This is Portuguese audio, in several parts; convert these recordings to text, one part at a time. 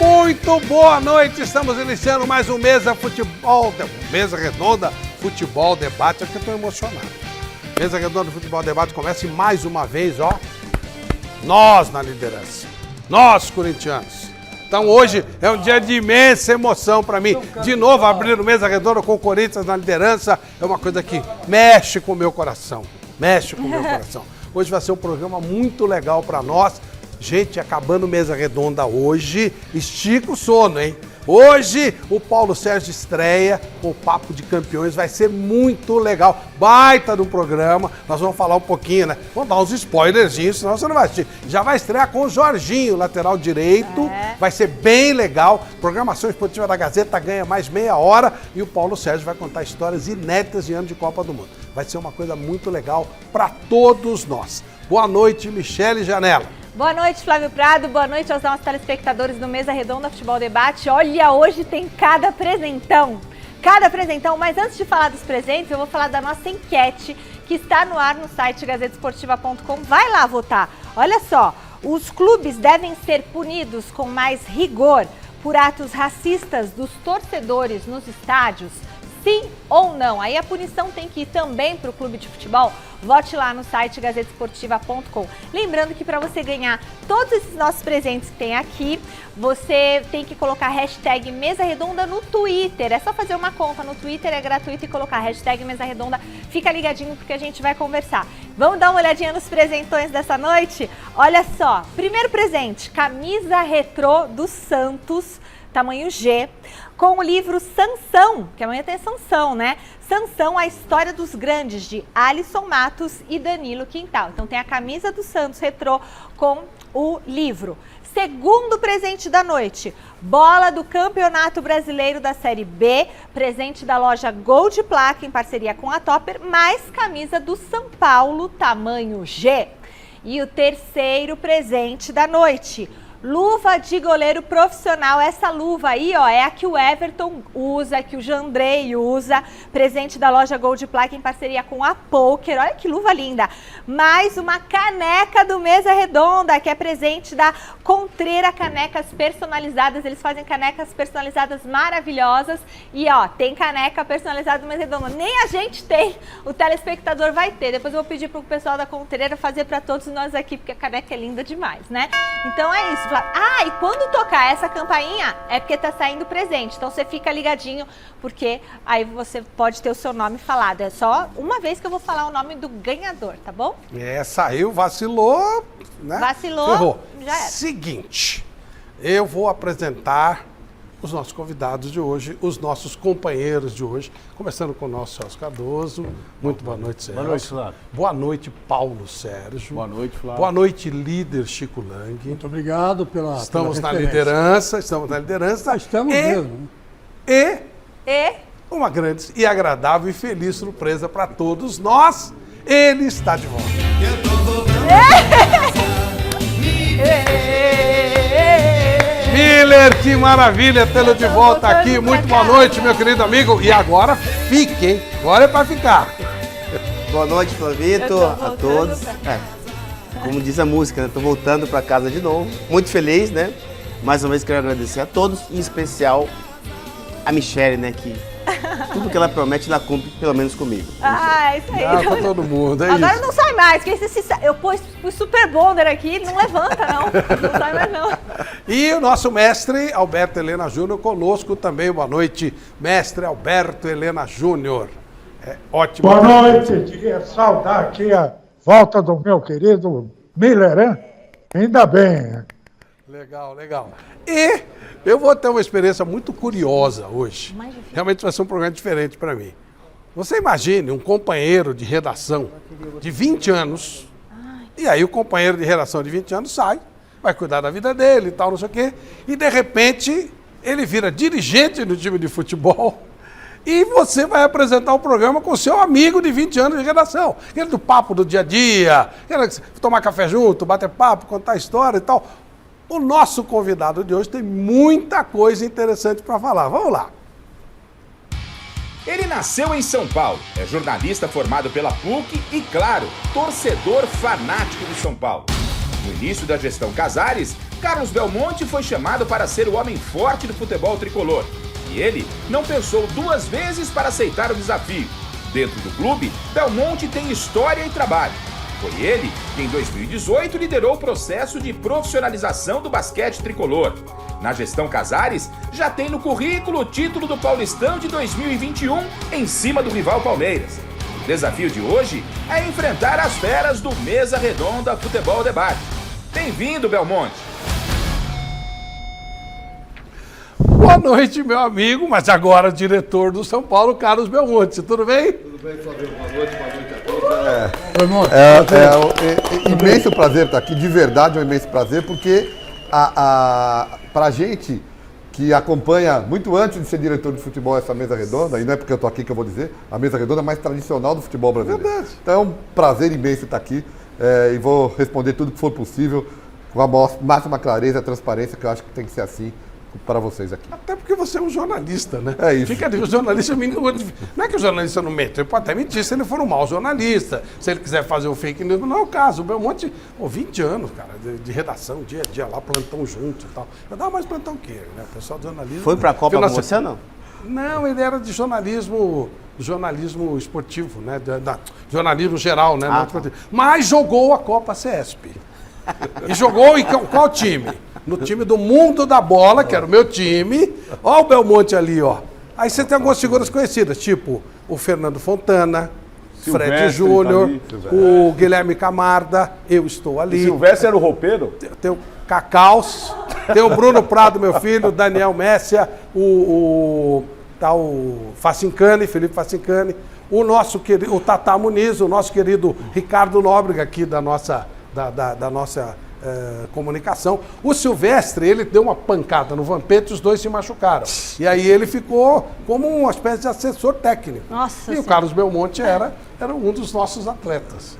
Muito boa noite, estamos iniciando mais um Mesa Futebol, Mesa Redonda Futebol Debate, aqui eu estou emocionado. Mesa Redonda Futebol Debate começa e mais uma vez, ó, nós na liderança, nós corintianos. Então hoje é um dia de imensa emoção para mim, de novo abrir o Mesa Redonda com o Corinthians na liderança, é uma coisa que mexe com o meu coração, Hoje vai ser um programa muito legal para nós. Gente, acabando Mesa Redonda hoje, estica o sono, hein? Hoje o Paulo Sérgio estreia com o Papo de Campeões, vai ser muito legal. Baita do programa, nós vamos falar um pouquinho, né? Vamos dar uns spoilerzinhos, senão você não vai assistir. Já vai estrear com o Jorginho, lateral direito, vai ser bem legal. Programação Esportiva da Gazeta ganha mais meia hora e o Paulo Sérgio vai contar histórias inéditas de ano de Copa do Mundo. Vai ser uma coisa muito legal para todos nós. Boa noite, Michele Janela. Boa noite, Flávio Prado. Boa noite aos nossos telespectadores do Mesa Redonda Futebol Debate. Olha, hoje tem cada presentão. Mas antes de falar dos presentes, eu vou falar da nossa enquete que está no ar no site gazetesportiva.com. Vai lá votar. Olha só, os clubes devem ser punidos com mais rigor por atos racistas dos torcedores nos estádios? Sim ou não? Aí a punição tem que ir também para o clube de futebol? Vote lá no site gazetesportiva.com. Lembrando que para você ganhar todos esses nossos presentes que tem aqui, você tem que colocar hashtag Mesa Redonda no Twitter. É só fazer uma conta no Twitter, é gratuito, e colocar hashtag Mesa Redonda. Fica ligadinho porque a gente vai conversar. Vamos dar uma olhadinha nos presentões dessa noite? Olha só, primeiro presente, camisa retrô do Santos, tamanho G, com o livro Sansão, que amanhã tem Sansão, né? Sansão, a história dos grandes, de Alisson Matos e Danilo Quintal. Então tem a camisa do Santos retrô com o livro. Segundo presente da noite, bola do Campeonato Brasileiro da Série B, presente da loja Gold Placa em parceria com a Topper, mais camisa do São Paulo, tamanho G. E o terceiro presente da noite, luva de goleiro profissional. Essa luva aí, ó, é a que o Everton usa, que o Jandrei usa, presente da loja Gold Placa em parceria com a Poker. Olha que luva linda. Mais uma caneca do Mesa Redonda, que é presente da Contreira Canecas Personalizadas. Eles fazem canecas personalizadas maravilhosas. E ó, tem caneca personalizada do Mesa Redonda. Nem a gente tem, o telespectador vai ter. Depois eu vou pedir pro pessoal da Contreira fazer para todos nós aqui, porque a caneca é linda demais, né? Então é isso. Ah, e quando tocar essa campainha, é porque tá saindo presente. Então você fica ligadinho, porque aí você pode ter o seu nome falado. É só uma vez que eu vou falar o nome do ganhador, tá bom? É, saiu, vacilou, né? Vacilou, ferrou. Já era. Seguinte, eu vou apresentar os nossos convidados de hoje, os nossos companheiros de hoje, começando com o nosso Celso Cardoso. Muito boa noite, Celso. Boa noite, Flávio. Boa noite, Paulo Sérgio. Boa noite, Flávio. Boa noite, líder Chico Lang. Muito obrigado pela Estamos na referência. liderança, estamos na liderança. Estamos mesmo. E E uma grande e agradável e feliz surpresa para todos nós, ele está de volta. Miller, que maravilha tê-lo de volta aqui. Muito boa noite, meu querido amigo. E agora fique, hein? Agora é para ficar. Boa noite, Flavito, a todos. Como diz a música, né? Tô voltando para casa de novo. Muito feliz, né? Mais uma vez quero agradecer a todos, em especial a Michele, né? Que tudo que ela promete, ela cumpre, pelo menos comigo. ah, isso aí. Ah, com todo mundo, é Agora isso. não sai mais, porque eu pus o Super Bonder aqui, não levanta não. Não sai mais não. E o nosso mestre Alberto Helena Júnior conosco também. Boa noite, mestre Alberto Helena Júnior. É ótimo. Boa noite, queria saudar aqui a volta do meu querido Miller, hein? Ainda bem. Legal, legal. E eu vou ter uma experiência muito curiosa hoje. Realmente vai ser um programa diferente para mim. Você imagine um companheiro de redação de 20 anos, e aí o companheiro de redação de 20 anos sai, vai cuidar da vida dele e tal, não sei o quê, e de repente ele vira dirigente do time de futebol, e você vai apresentar o programa com o seu amigo de 20 anos de redação. Aquele do papo do dia a dia, aquele tomar café junto, bater papo, contar história e tal. O nosso convidado de hoje tem muita coisa interessante para falar. Vamos lá. Ele nasceu em São Paulo, é jornalista formado pela PUC e, claro, torcedor fanático do São Paulo. No início da gestão Casares, Carlos Belmonte foi chamado para ser o homem forte do futebol tricolor. E ele não pensou 2 vezes para aceitar o desafio. Dentro do clube, Belmonte tem história e trabalho. Foi ele que, em 2018, liderou o processo de profissionalização do basquete tricolor. Na gestão Casares, já tem no currículo o título do Paulistão de 2021 em cima do rival Palmeiras. O desafio de hoje é enfrentar as feras do Mesa Redonda Futebol Debate. Bem-vindo, Belmonte! Boa noite, meu amigo, mas agora diretor do São Paulo, Carlos Belmonte. Tudo bem? Tudo bem, Fabio? Boa noite a todos. É imenso prazer estar aqui, de verdade é um imenso prazer, porque pra gente que acompanha muito antes de ser diretor de futebol essa mesa redonda, e não é porque eu estou aqui que eu vou dizer, a mesa redonda é mais tradicional do futebol brasileiro. Verdade. Então é um prazer imenso estar aqui e vou responder tudo que for possível com a máxima clareza e transparência, que eu acho que tem que ser assim para vocês aqui. Até porque você é um jornalista, né? É isso. Fica ali, o jornalista... Não é que o jornalista não mente, ele pode até mentir se ele for um mau jornalista, se ele quiser fazer um fake news, não é o caso. O Belmonte, 20 anos, cara, de redação, dia a dia lá, plantão junto e tal. Eu dava mais plantão que ele, né? O pessoal do jornalismo... Foi pra Copa com você ou não? Não, ele era de jornalismo esportivo, né? Jornalismo geral, né? Não esportivo. Mas jogou a Copa CESP. E jogou em qual time? No time do Mundo da Bola, que era o meu time. Ó o Belmonte ali, ó. Aí você tem algumas figuras conhecidas, tipo o Fernando Fontana, Fred Júnior, o Guilherme Camarda, eu estou ali. O Silvestre era o roupeiro? Tem o Cacaus, tem o Bruno Prado, meu filho, o Daniel Messia, o Facincani, Felipe Facincani, o nosso querido, o Tatá Muniz, o nosso querido Ricardo Nóbrega aqui da nossa comunicação. O Silvestre, ele deu uma pancada no Vampeta e os dois se machucaram. E aí ele ficou como uma espécie de assessor técnico. Nossa e o Senhora. Carlos Belmonte era um dos nossos atletas.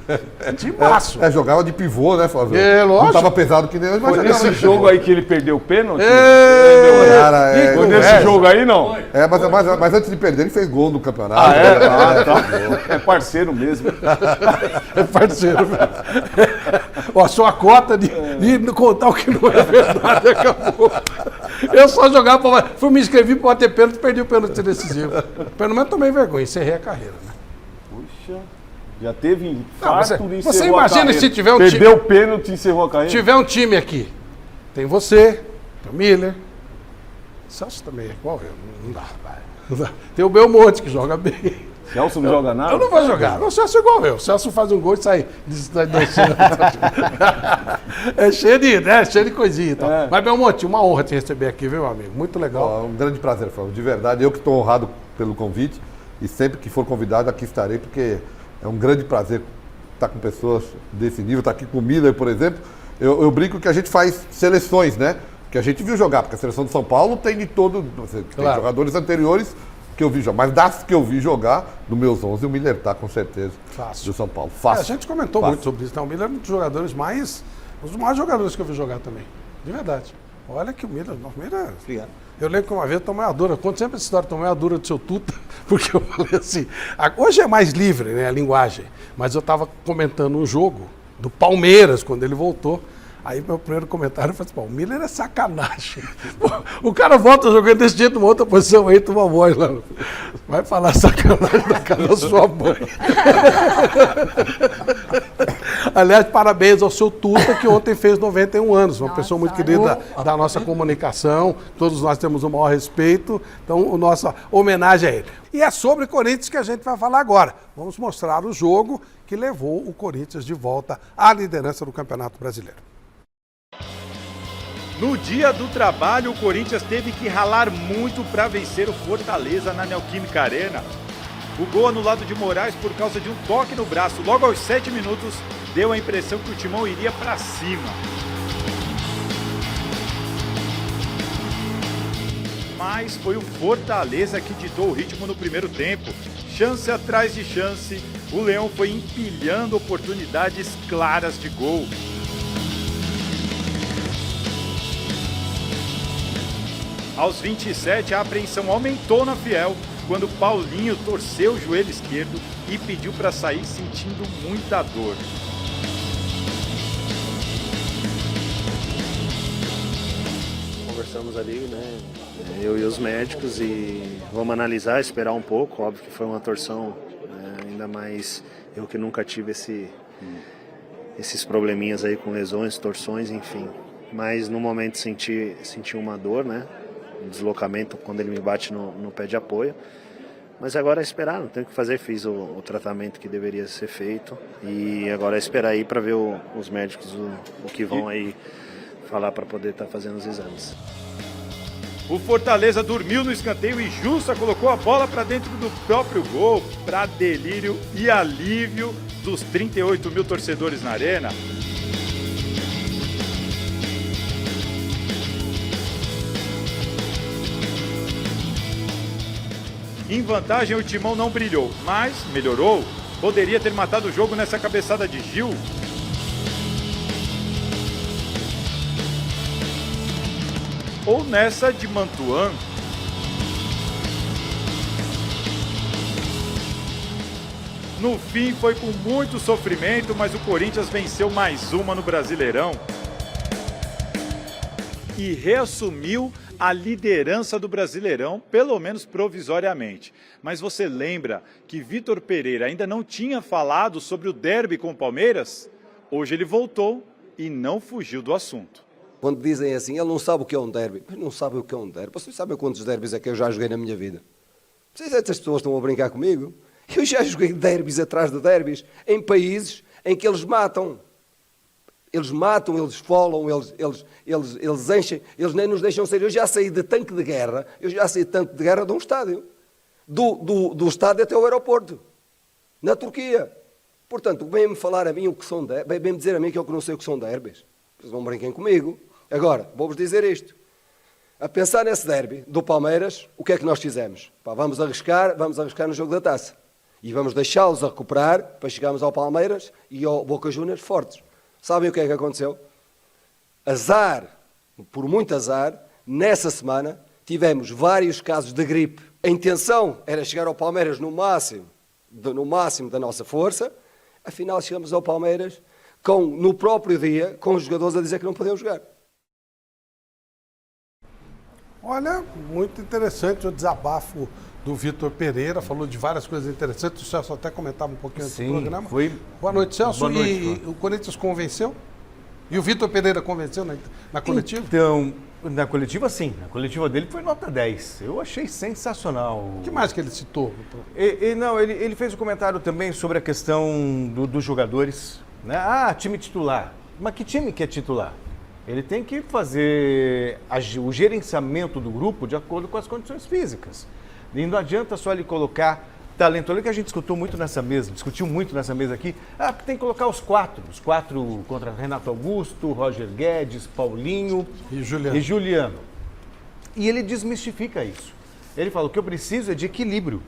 De maço. Jogava de pivô, né, Flávio? É, lógico. Não estava pesado que nem hoje, mas Foi jogava nesse de jogo pivô. aí que ele perdeu o pênalti? Cara, Foi nesse jogo aí, não? Mas antes de perder, ele fez gol no campeonato. Ah, é? Ah, tá. É parceiro mesmo. É parceiro, velho. Ó, a sua cota de contar o que não é verdade acabou. Eu só jogava pra... Fui me inscrever pra bater pênalti e perdi o pênalti decisivo. Pelo menos tomei vergonha, encerrei a carreira, né? Puxa, já teve você infarto e imagina encerrou a carreira. se tiver um Perdeu o pênalti e encerrou a carreira? tiver um time aqui, tem você, tem o Miller, Celso também é igual eu, não dá, vai. Não dá. Tem o Belmonte que joga bem. Celso não joga nada? Eu não vou jogar. O Celso é igual eu. O Celso faz um gol e sai dançando. É cheio de coisinha e tal. É. Mas, Belmonte, uma honra te receber aqui, viu, meu amigo? Muito legal. Um grande prazer, Flávio, de verdade. Eu que estou honrado pelo convite e sempre que for convidado aqui estarei, porque é um grande prazer estar com pessoas desse nível, estar aqui com o Miller, por exemplo. Eu brinco que a gente faz seleções, né? Que a gente viu jogar, porque a seleção de São Paulo tem de todo... Tem jogadores anteriores que eu vi jogar, mas das que eu vi jogar, no meus 11, o Miller tá com certeza. Fácil. Do São Paulo. Fácil. A gente comentou muito sobre isso. Então, o Miller é um dos jogadores um dos maiores jogadores que eu vi jogar também. De verdade. Olha que o Miller... Obrigado. Eu lembro que uma vez eu tomei uma dura, eu conto sempre essa história, tomei uma dura do seu Tuta, porque eu falei assim, hoje é mais livre, né, a linguagem, mas eu estava comentando um jogo do Palmeiras, quando ele voltou, aí meu primeiro comentário foi assim, pô, o Miller é sacanagem. Pô, o cara volta jogando desse jeito, numa outra posição, aí toma voz lá. Vai falar sacanagem na cara da sua mãe. Aliás, parabéns ao seu Tuta, que ontem fez 91 anos. Uma pessoa muito querida da nossa comunicação. Todos nós temos o maior respeito. Então, a nossa homenagem a ele. E é sobre Corinthians que a gente vai falar agora. Vamos mostrar o jogo que levou o Corinthians de volta à liderança do Campeonato Brasileiro. No dia do trabalho, o Corinthians teve que ralar muito para vencer o Fortaleza na Neoquímica Arena. O gol anulado de Moraes por causa de um toque no braço logo aos 7 minutos deu a impressão que o Timão iria para cima. Mas foi o Fortaleza que ditou o ritmo no primeiro tempo. Chance atrás de chance, o Leão foi empilhando oportunidades claras de gol. Aos 27, a apreensão aumentou na Fiel, quando Paulinho torceu o joelho esquerdo e pediu para sair sentindo muita dor. conversamos ali, né? Eu e os médicos, e vamos analisar, esperar um pouco. Óbvio que foi uma torção, ainda mais eu que nunca tive esses probleminhas aí com lesões, torções, enfim. Mas no momento senti uma dor, né? Um deslocamento quando ele me bate no pé de apoio. Mas agora é esperar, não tenho o que fazer, fiz o tratamento que deveria ser feito. E agora é esperar aí para ver os médicos o que vão aí falar para poder estar fazendo os exames. O Fortaleza dormiu no escanteio e Jussa colocou a bola para dentro do próprio gol, para delírio e alívio dos 38 mil torcedores na arena. Em vantagem, o Timão não brilhou, mas melhorou. Poderia ter matado o jogo nessa cabeçada de Gil. Ou nessa de Mantuan. No fim, foi com muito sofrimento, mas o Corinthians venceu mais uma no Brasileirão. E reassumiu a liderança do Brasileirão, pelo menos provisoriamente. Mas você lembra que Vitor Pereira ainda não tinha falado sobre o derby com o Palmeiras? Hoje ele voltou e não fugiu do assunto. Quando dizem assim, ele não sabe o que é um derby. Mas não sabe o que é um derby. Vocês sabem quantos derbys é que eu já joguei na minha vida? Essas pessoas estão a brincar comigo. Eu já joguei derbys atrás de derbys em países em que eles matam. Eles matam, eles esfolam, eles enchem, eles nem nos deixam sair. Eu já saí de tanque de guerra, de um estádio. Do estádio até o aeroporto. Na Turquia. Portanto, vem-me falar a mim o que são derbys, vem-me dizer a mim que eu não sei o que são derbys. Vocês não brinquem comigo. Agora, vou-vos dizer isto. A pensar nesse derby do Palmeiras, o que é que nós fizemos? Vamos arriscar no jogo da taça. E vamos deixá-los a recuperar para chegarmos ao Palmeiras e ao Boca Juniors fortes. Sabem o que é que aconteceu? Azar, por muito azar, nessa semana tivemos vários casos de gripe. A intenção era chegar ao Palmeiras no máximo da nossa força, afinal chegamos ao Palmeiras no próprio dia, com os jogadores a dizer que não podiam jogar. Olha, muito interessante o desabafo do Vitor Pereira, falou de várias coisas interessantes, o Celso até comentava um pouquinho antes do programa. Boa noite, Celso. Boa noite, e o Corinthians convenceu? E o Vitor Pereira convenceu na coletiva? Então, na coletiva sim, a coletiva dele foi nota 10, eu achei sensacional. O que mais que ele citou? Ele fez um comentário também sobre a questão dos jogadores, né? Time titular, mas que time que é titular? Ele tem que fazer o gerenciamento do grupo de acordo com as condições físicas. E não adianta só ele colocar talento. Olha que a gente discutiu muito nessa mesa aqui. Porque tem que colocar os quatro contra Renato Augusto, Roger Guedes, Paulinho e Juliano. E ele desmistifica isso. Ele fala, o que eu preciso é de equilíbrio.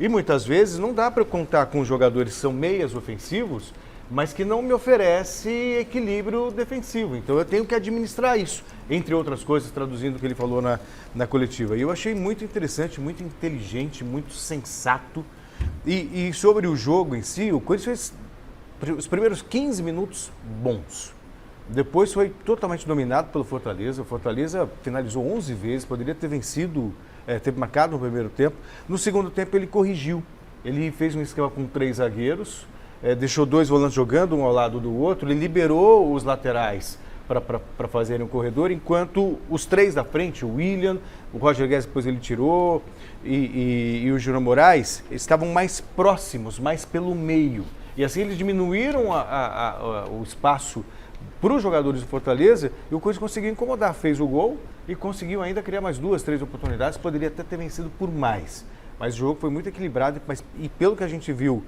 E muitas vezes não dá para eu contar com jogadores que são meias ofensivos, mas que não me oferece equilíbrio defensivo. Então eu tenho que administrar isso, entre outras coisas, traduzindo o que ele falou na coletiva. E eu achei muito interessante, muito inteligente, muito sensato. E sobre o jogo em si, o Corinthians fez os primeiros 15 minutos bons. Depois foi totalmente dominado pelo Fortaleza. O Fortaleza finalizou 11 vezes, poderia ter vencido, ter marcado no primeiro tempo. No segundo tempo ele corrigiu. Ele fez um esquema com 3 zagueiros, deixou 2 volantes jogando um ao lado do outro, ele liberou os laterais para fazerem um corredor, enquanto os 3 da frente, o William, o Roger Guedes depois ele tirou, e o Júnior Moraes, estavam mais próximos, mais pelo meio. E assim eles diminuíram o espaço para os jogadores do Fortaleza, e o Corinthians conseguiu incomodar, fez o gol e conseguiu ainda criar mais 2, 3 oportunidades, poderia até ter vencido por mais. Mas o jogo foi muito equilibrado, e pelo que a gente viu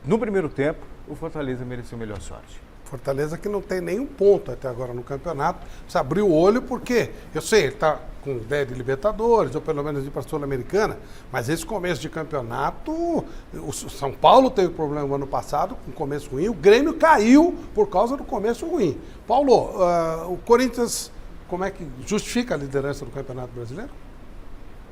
no primeiro tempo, o Fortaleza mereceu melhor sorte. Fortaleza que não tem nenhum ponto até agora no campeonato. Precisa abrir o olho porque, eu sei, ele está com ideia de Libertadores, ou pelo menos de ir para a Sul-Americana, mas esse começo de campeonato, o São Paulo teve problema no ano passado, com começo ruim, o Grêmio caiu por causa do começo ruim. Paulo, o Corinthians, como é que justifica a liderança do Campeonato Brasileiro?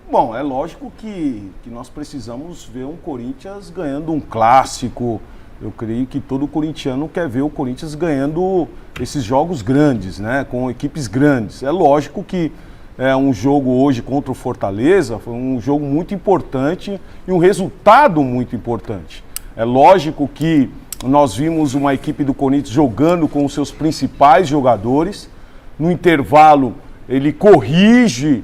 Bom, é lógico que nós precisamos ver um Corinthians ganhando um clássico. Eu creio que todo corintiano quer ver o Corinthians ganhando esses jogos grandes, né, com equipes grandes. É lógico que um jogo hoje contra o Fortaleza, foi um jogo muito importante e um resultado muito importante. É lógico que nós vimos uma equipe do Corinthians jogando com os seus principais jogadores. No intervalo, ele corrige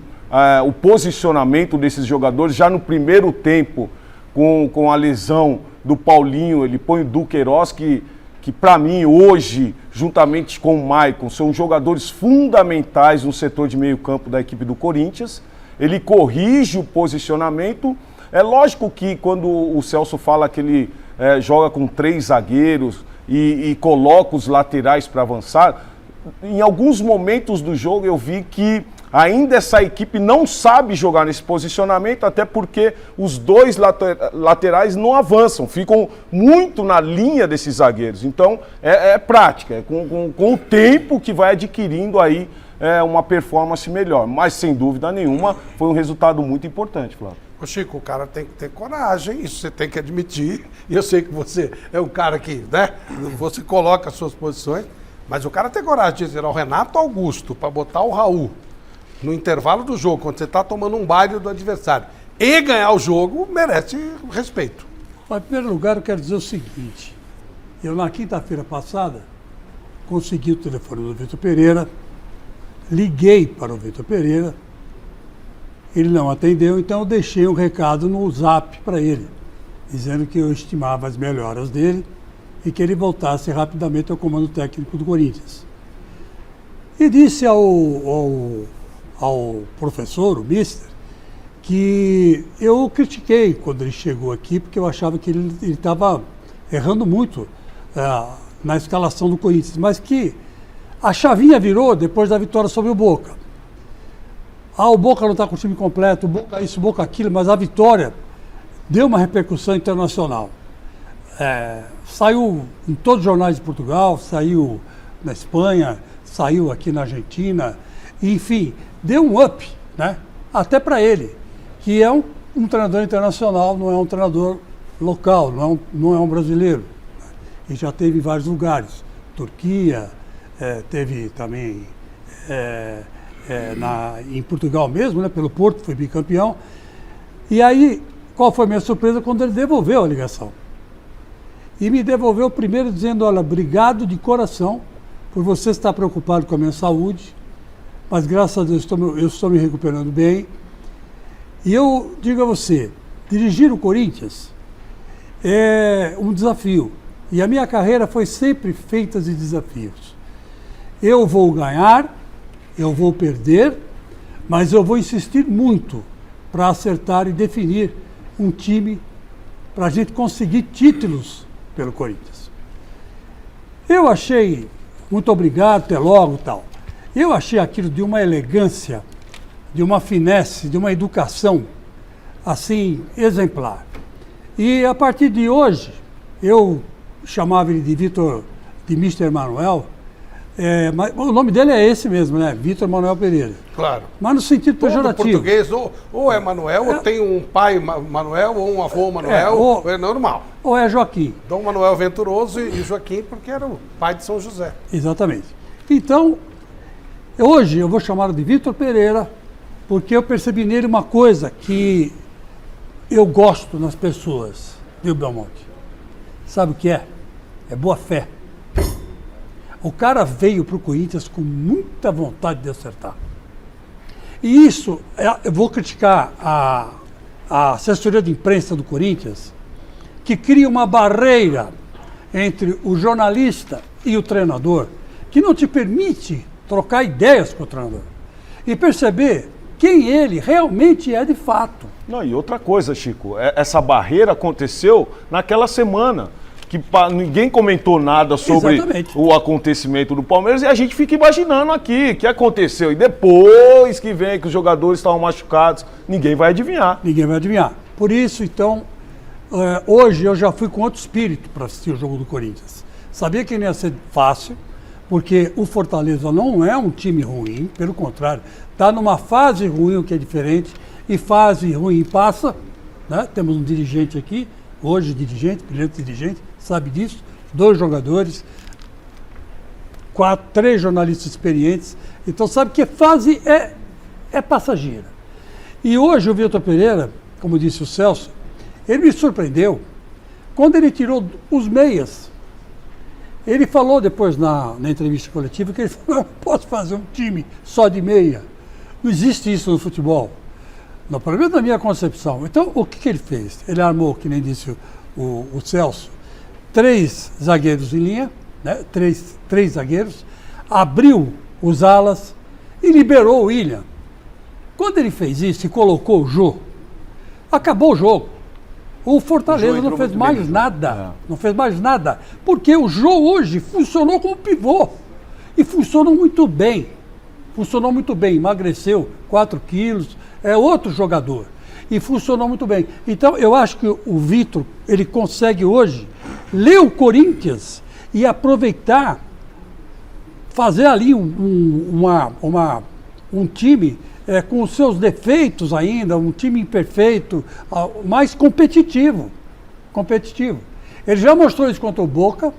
o posicionamento desses jogadores. Já no primeiro tempo, com a lesão do Paulinho, ele põe o Duqueiroz, que para mim hoje, juntamente com o Maicon, são jogadores fundamentais no setor de meio campo da equipe do Corinthians. Ele corrige o posicionamento. É lógico que quando o Celso fala que ele joga com 3 zagueiros e coloca os laterais para avançar, em alguns momentos do jogo eu vi que ainda essa equipe não sabe jogar nesse posicionamento, até porque os 2 laterais não avançam, ficam muito na linha desses zagueiros. Então é prática, é com o tempo que vai adquirindo aí uma performance melhor. Mas sem dúvida nenhuma foi um resultado muito importante, Flávio. Ô Chico, o cara tem que ter coragem, isso você tem que admitir. E eu sei que você é um cara que, né, você coloca as suas posições, mas o cara tem coragem de dizer ao Renato Augusto para botar o Raul no intervalo do jogo, quando você está tomando um baile do adversário, e ganhar o jogo, merece respeito. Em primeiro lugar, eu quero dizer o seguinte. Eu, na quinta-feira passada, consegui o telefone do Vitor Pereira, liguei para o Vitor Pereira, ele não atendeu, então eu deixei um recado no Zap para ele, dizendo que eu estimava as melhoras dele e que ele voltasse rapidamente ao comando técnico do Corinthians. E disse ao professor, o mister, que eu critiquei quando ele chegou aqui, porque eu achava que ele estava errando muito na escalação do Corinthians, mas que a chavinha virou depois da vitória sobre o Boca. O Boca não está com o time completo, o Boca isso, o Boca aquilo, mas a vitória deu uma repercussão internacional. Saiu em todos os jornais de Portugal, saiu na Espanha, saiu aqui na Argentina, enfim, deu um up, né? Até para ele, que é um treinador internacional, não é um treinador local, não é um brasileiro. E já teve em vários lugares, Turquia, teve também em Portugal mesmo, né? Pelo Porto, foi bicampeão. E aí, qual foi a minha surpresa quando ele devolveu a ligação? E me devolveu primeiro dizendo, olha, obrigado de coração por você estar preocupado com a minha saúde, mas graças a Deus eu estou me recuperando bem. E eu digo a você, dirigir o Corinthians é um desafio. E a minha carreira foi sempre feita de desafios. Eu vou ganhar, eu vou perder, mas eu vou insistir muito para acertar e definir um time para a gente conseguir títulos pelo Corinthians. Eu achei, muito obrigado, até logo e tal. Eu achei aquilo de uma elegância, de uma finesse, de uma educação, assim, exemplar. E a partir de hoje, eu chamava ele de Vitor, de Mr. Manuel, mas o nome dele é esse mesmo, né? Vitor Manuel Pereira. Claro. Mas no sentido pejorativo. Todo português, ou é Manuel, ou tem um pai Manuel, ou um avô Manuel, ou é normal. Ou é Joaquim. Dom Manuel Venturoso e Joaquim, porque era o pai de São José. Exatamente. Então, hoje eu vou chamá-lo de Vitor Pereira, porque eu percebi nele uma coisa que eu gosto nas pessoas, viu, Belmonte? Sabe o que é? É boa fé. O cara veio para o Corinthians com muita vontade de acertar. E isso, eu vou criticar a assessoria de imprensa do Corinthians, que cria uma barreira entre o jornalista e o treinador, que não te permite trocar ideias com o treinador e perceber quem ele realmente é de fato. Não, e outra coisa, Chico, essa barreira aconteceu naquela semana, que ninguém comentou nada sobre o acontecimento do Palmeiras e a gente fica imaginando aqui o que aconteceu. E depois que vem que os jogadores estavam machucados, ninguém vai adivinhar. Ninguém vai adivinhar. Por isso, então, hoje eu já fui com outro espírito para assistir o jogo do Corinthians. Sabia que não ia ser fácil, porque o Fortaleza não é um time ruim, pelo contrário, está numa fase ruim, o que é diferente, e fase ruim passa, né? Temos um dirigente aqui, hoje dirigente, brilhante dirigente, sabe disso, 2 jogadores, 3 jornalistas experientes, então sabe que fase é passageira. E hoje o Vitor Pereira, como disse o Celso, ele me surpreendeu quando ele tirou os meias. Ele falou depois na entrevista coletiva que ele falou, não posso fazer um time só de meia. Não existe isso no futebol. No problema da minha concepção. Então, o que ele fez? Ele armou, que nem disse o Celso, 3 zagueiros em linha, né? três zagueiros, abriu os alas e liberou o William. Quando ele fez isso e colocou o Jô, acabou o jogo. O Fortaleza não fez mais nada. Não fez mais nada. Porque o Jô hoje funcionou como pivô. E funcionou muito bem. Funcionou muito bem. Emagreceu 4 quilos. É outro jogador. E funcionou muito bem. Então, eu acho que o Vitor, ele consegue hoje ler o Corinthians e aproveitar, fazer ali um time com os seus defeitos ainda, um time imperfeito, mais competitivo. Ele já mostrou isso contra o Boca,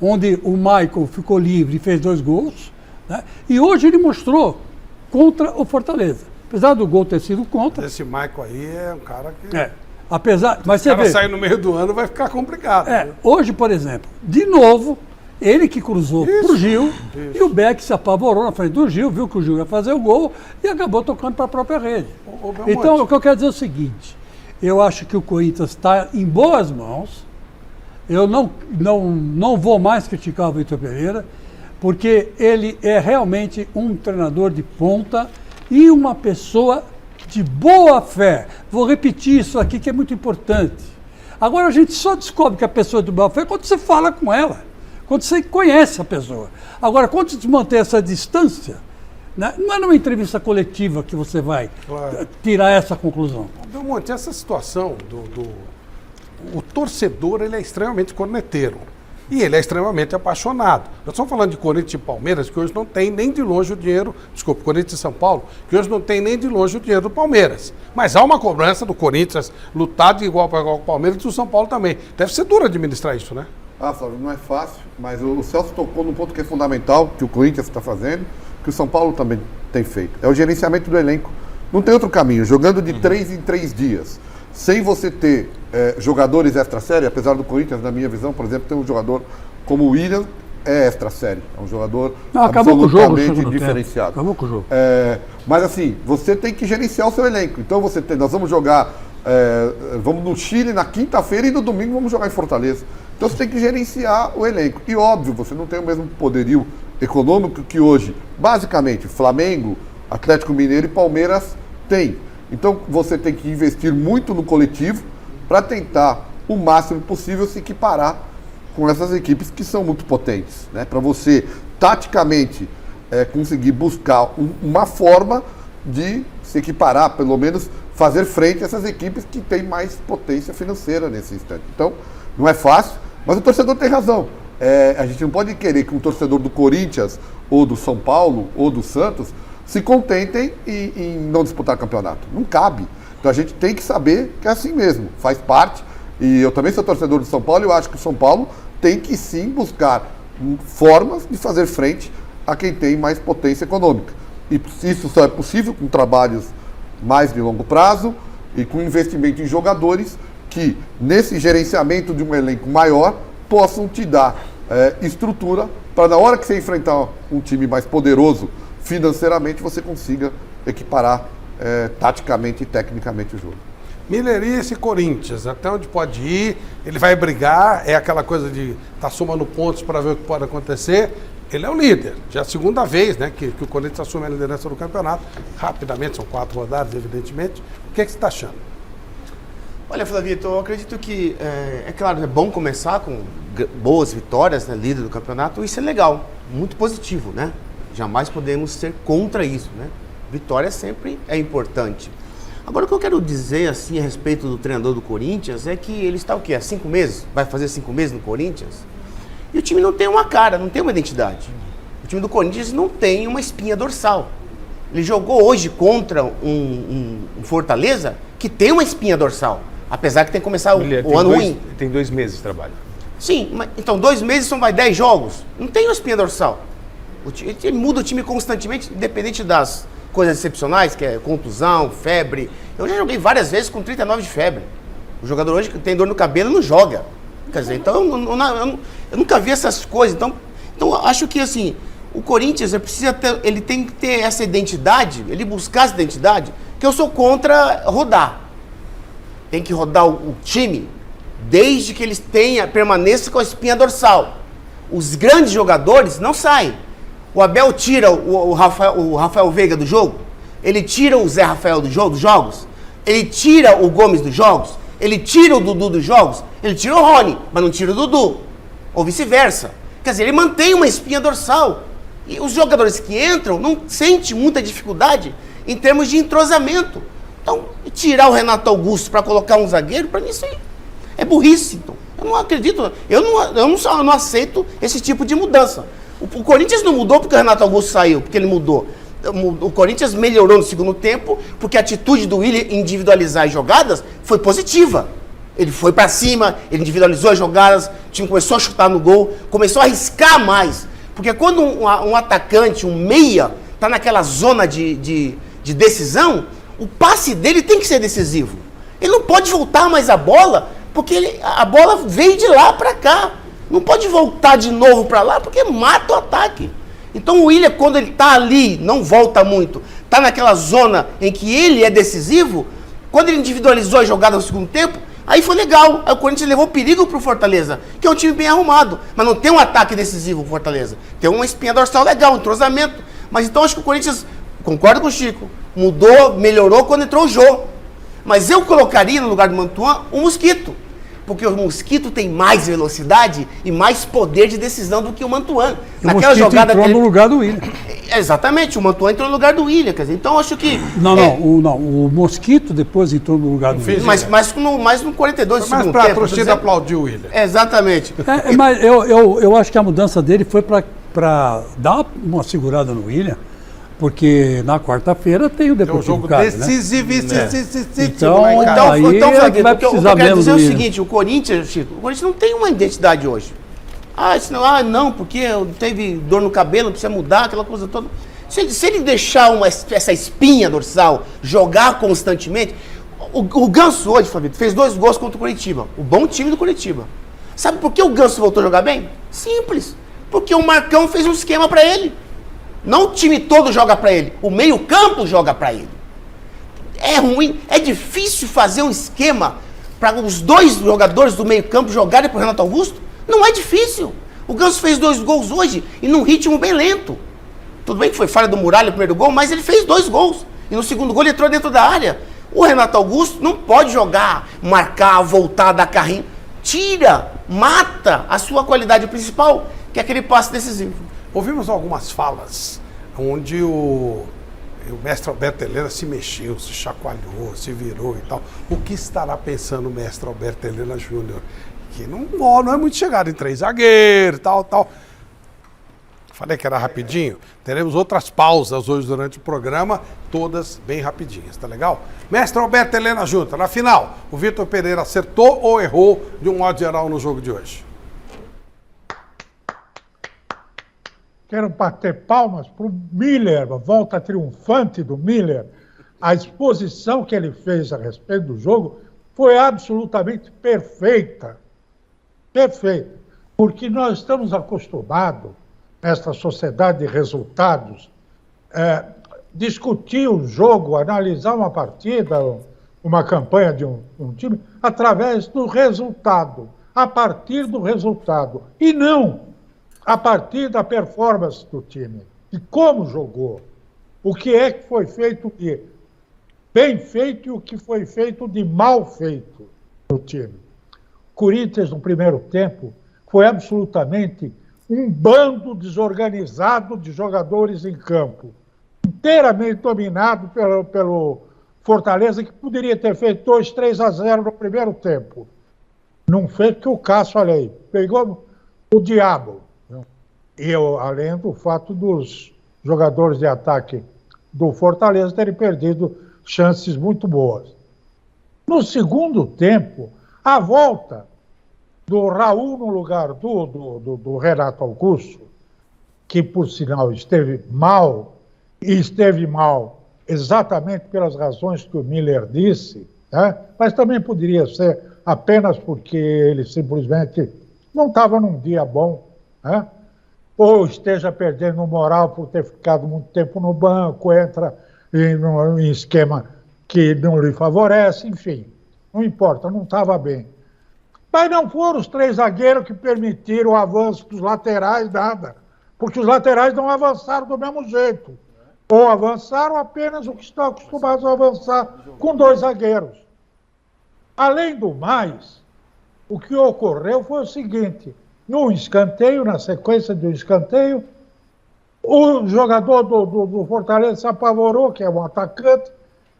onde o Michael ficou livre e fez 2 gols, né? E hoje ele mostrou contra o Fortaleza. Apesar do gol ter sido contra. Esse Michael aí é um cara que... Mas você vê, sair no meio do ano vai ficar complicado. Hoje, por exemplo, de novo, ele que cruzou pro Gil, e o Beck se apavorou na frente do Gil, viu que o Gil ia fazer o gol e acabou tocando para a própria rede. Então, o que eu quero dizer é o seguinte, eu acho que o Corinthians está em boas mãos, eu não vou mais criticar o Vitor Pereira, porque ele é realmente um treinador de ponta e uma pessoa de boa fé. Vou repetir isso aqui que é muito importante. Agora a gente só descobre que a pessoa é de boa fé quando você fala com ela, quando você conhece a pessoa. Agora, quando você manter essa distância, né, não é numa entrevista coletiva que você vai tirar essa conclusão. Belmonte, essa situação o torcedor, ele é extremamente corneteiro. E ele é extremamente apaixonado. Nós estamos falando de Corinthians e Palmeiras, que hoje não tem nem de longe o dinheiro... Desculpa, Corinthians e São Paulo, que hoje não tem nem de longe o dinheiro do Palmeiras. Mas há uma cobrança do Corinthians lutar de igual para igual com o Palmeiras e do São Paulo também. Deve ser duro administrar isso, né? Flávio, não é fácil, mas o Celso tocou num ponto que é fundamental, que o Corinthians está fazendo, que o São Paulo também tem feito. É o gerenciamento do elenco. Não tem outro caminho. Jogando de 3 em 3 dias, sem você ter jogadores extra-série, apesar do Corinthians, na minha visão, por exemplo, tem um jogador como o William, é extra-série. É um jogador absolutamente diferenciado. Acabou com o jogo. Mas assim, você tem que gerenciar o seu elenco. Então nós vamos jogar, vamos no Chile na quinta-feira e no domingo vamos jogar em Fortaleza. Então você tem que gerenciar o elenco. E óbvio, você não tem o mesmo poderio econômico que hoje, basicamente, Flamengo, Atlético Mineiro e Palmeiras têm. Então você tem que investir muito no coletivo para tentar o máximo possível se equiparar com essas equipes que são muito potentes, né? Para você, taticamente, conseguir buscar uma forma de se equiparar, pelo menos fazer frente a essas equipes que têm mais potência financeira nesse instante. Então, não é fácil, mas o torcedor tem razão. A gente não pode querer que um torcedor do Corinthians, ou do São Paulo, ou do Santos, se contentem em não disputar campeonato. Não cabe. Então a gente tem que saber que é assim mesmo, faz parte. E eu também sou torcedor do São Paulo e eu acho que o São Paulo tem que sim buscar formas de fazer frente a quem tem mais potência econômica. E isso só é possível com trabalhos mais de longo prazo e com investimento em jogadores que, nesse gerenciamento de um elenco maior, possam te dar estrutura para, na hora que você enfrentar um time mais poderoso financeiramente, você consiga equiparar taticamente e tecnicamente o jogo. Miller, e esse Corinthians? Até onde pode ir? Ele vai brigar? É aquela coisa de estar somando pontos para ver o que pode acontecer? Ele é o líder. Já é a segunda vez, né, que o Corinthians assume a liderança do campeonato. Rapidamente, são 4 rodadas, evidentemente. O que você está achando? Olha, Flavito, eu acredito que, é claro, é bom começar com boas vitórias, né, líder do campeonato. Isso é legal, muito positivo, né? Jamais podemos ser contra isso, né? Vitória sempre é importante. Agora, o que eu quero dizer, assim, a respeito do treinador do Corinthians é que ele está o quê? Há 5 meses? Vai fazer 5 meses no Corinthians? E o time não tem uma cara, não tem uma identidade. O time do Corinthians não tem uma espinha dorsal. Ele jogou hoje contra um Fortaleza que tem uma espinha dorsal. Apesar que tem que começar o ano ruim. Tem 2 meses de trabalho. Sim, mas, então 2 meses são 10 jogos. Não tem uma espinha dorsal. Ele muda o time constantemente, independente das coisas excepcionais, que é contusão, febre. Eu já joguei várias vezes com 39 de febre. O jogador hoje que tem dor no cabelo não joga. Quer dizer, então eu nunca vi essas coisas. Então eu acho que assim, o Corinthians ele tem que ter essa identidade, ele buscar essa identidade, que eu sou contra rodar. Tem que rodar o time desde que eles permaneçam com a espinha dorsal. Os grandes jogadores não saem. O Abel tira o Rafael Veiga do jogo, ele tira o Zé Rafael dos jogos, ele tira o Gomes dos jogos, ele tira o Dudu dos jogos, ele tira o Rony, mas não tira o Dudu, ou vice-versa. Quer dizer, ele mantém uma espinha dorsal. E os jogadores que entram não sentem muita dificuldade em termos de entrosamento. Então, tirar o Renato Augusto para colocar um zagueiro, para mim isso aí é burrice. Então. Eu não acredito, eu não aceito esse tipo de mudança. O Corinthians não mudou porque o Renato Augusto saiu, porque ele mudou. O Corinthians melhorou no segundo tempo porque a atitude do Willian em individualizar as jogadas foi positiva. Ele foi para cima, ele individualizou as jogadas, o time começou a chutar no gol, começou a arriscar mais. Porque quando um atacante, um meia, está naquela zona de decisão, o passe dele tem que ser decisivo. Ele não pode voltar mais a bola, porque a bola veio de lá para cá. Não pode voltar de novo para lá, porque mata o ataque. Então o Willian, quando ele está ali, não volta muito, está naquela zona em que ele é decisivo, quando ele individualizou a jogada no segundo tempo, aí foi legal. Aí o Corinthians levou perigo pro Fortaleza, que é um time bem arrumado, mas não tem um ataque decisivo pro Fortaleza. Tem uma espinha dorsal legal, um entrosamento. Mas então acho que o Corinthians, concordo com o Chico, mudou, melhorou quando entrou o Jô. Mas eu colocaria no lugar do Mantuan o Mosquito. Porque o Mosquito tem mais velocidade e mais poder de decisão do que o Mantuan. Naquela jogada entrou no lugar do Willian. Exatamente, o Mantuan entrou no lugar do Willian. Quer dizer, então eu acho que... O Mosquito depois entrou no lugar do Willian. Mas no 42 do segundo tempo. Mas para a torcida aplaudir o Willian. Exatamente. Mas eu acho que a mudança dele foi para dar uma segurada no Willian. Porque na quarta-feira tem o Deportivo jogo Cali, decisivíssimo. Então, aí vai precisar eu quero dizer mesmo o seguinte, o Corinthians, Chico, o Corinthians não tem uma identidade hoje. Não, porque teve dor no cabelo, não precisa mudar, aquela coisa toda. Se ele deixar essa espinha dorsal, jogar constantemente... O Ganso hoje, Fabio, fez 2 gols contra o Coritiba. O bom time do Coritiba. Sabe por que o Ganso voltou a jogar bem? Simples. Porque o Marcão fez um esquema para ele. Não o time todo joga para ele, o meio-campo joga para ele. É ruim, é difícil fazer um esquema para os 2 jogadores do meio-campo jogarem para o Renato Augusto. Não é difícil. O Ganso fez 2 gols hoje e num ritmo bem lento. Tudo bem que foi falha do Muralha o primeiro gol, mas ele fez 2 gols. E no segundo gol ele entrou dentro da área. O Renato Augusto não pode jogar, marcar, voltar, dar carrinho. Tira, mata a sua qualidade principal, que é aquele passe decisivo. Ouvimos algumas falas onde o mestre Alberto Helena se mexeu, se chacoalhou, se virou e tal. O que estará pensando o mestre Alberto Helena Júnior? Que não é muito chegado em 3 zagueiros, tal. Falei que era rapidinho. Teremos outras pausas hoje durante o programa, todas bem rapidinhas, tá legal? Mestre Alberto Helena Júnior, na final, o Vitor Pereira acertou ou errou de um modo geral no jogo de hoje? Quero bater palmas para o Miller, a volta triunfante do Miller. A exposição que ele fez a respeito do jogo foi absolutamente perfeita. Perfeita. Porque nós estamos acostumados, nesta sociedade de resultados, discutir o jogo, analisar uma partida, uma campanha de um time, através do resultado, a partir do resultado. E não a partir da performance do time, de como jogou, o que é que foi feito de bem feito e o que foi feito de mal feito no time. O Corinthians, no primeiro tempo, foi absolutamente um bando desorganizado de jogadores em campo, inteiramente dominado pelo Fortaleza, que poderia ter feito 2-3-0 no primeiro tempo. Não fez que o Cássio, olha aí, pegou o diabo. E além do fato dos jogadores de ataque do Fortaleza terem perdido chances muito boas. No segundo tempo, a volta do Raul no lugar do Renato Augusto, que por sinal esteve mal, e esteve mal exatamente pelas razões que o Miller disse, né? Mas também poderia ser apenas porque ele simplesmente não estava num dia bom, né? Ou esteja perdendo moral por ter ficado muito tempo no banco, entra em esquema que não lhe favorece, enfim, não importa, não estava bem. Mas não foram os 3 zagueiros que permitiram o avanço dos laterais, nada, porque os laterais não avançaram do mesmo jeito, ou avançaram apenas o que estão acostumados a avançar com 2 zagueiros. Além do mais, o que ocorreu foi o seguinte: no escanteio, na sequência do escanteio, o jogador do Fortaleza se apavorou, que é um atacante,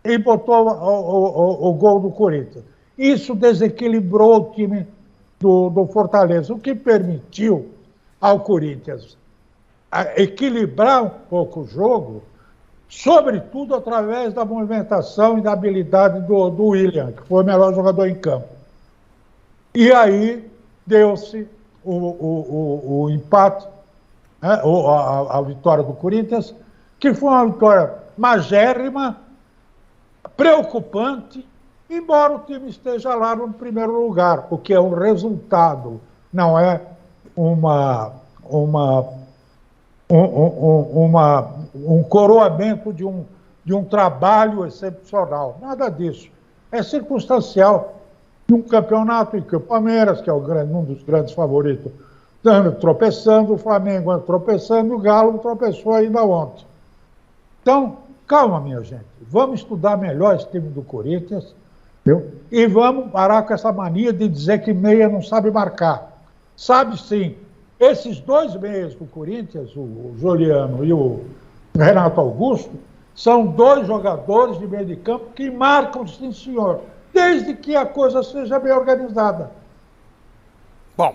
e botou o gol do Corinthians. Isso desequilibrou o time do Fortaleza, o que permitiu ao Corinthians equilibrar um pouco o jogo, sobretudo através da movimentação e da habilidade do William, que foi o melhor jogador em campo. E aí deu-se o empate, né, a vitória do Corinthians, que foi uma vitória magérrima, preocupante, embora o time esteja lá no primeiro lugar, o que é um resultado, não é um coroamento de um trabalho excepcional. Nada disso. É circunstancial. Num campeonato em que o Palmeiras, que é um dos grandes favoritos, anda tropeçando, o Flamengo anda tropeçando, o Galo tropeçou ainda ontem. Então, calma, minha gente. Vamos estudar melhor esse time do Corinthians, viu? E vamos parar com essa mania de dizer que meia não sabe marcar. Sabe sim. Esses 2 meias do Corinthians, o Juliano e o Renato Augusto, são 2 jogadores de meio de campo que marcam, sim, senhor, desde que a coisa seja bem organizada. Bom,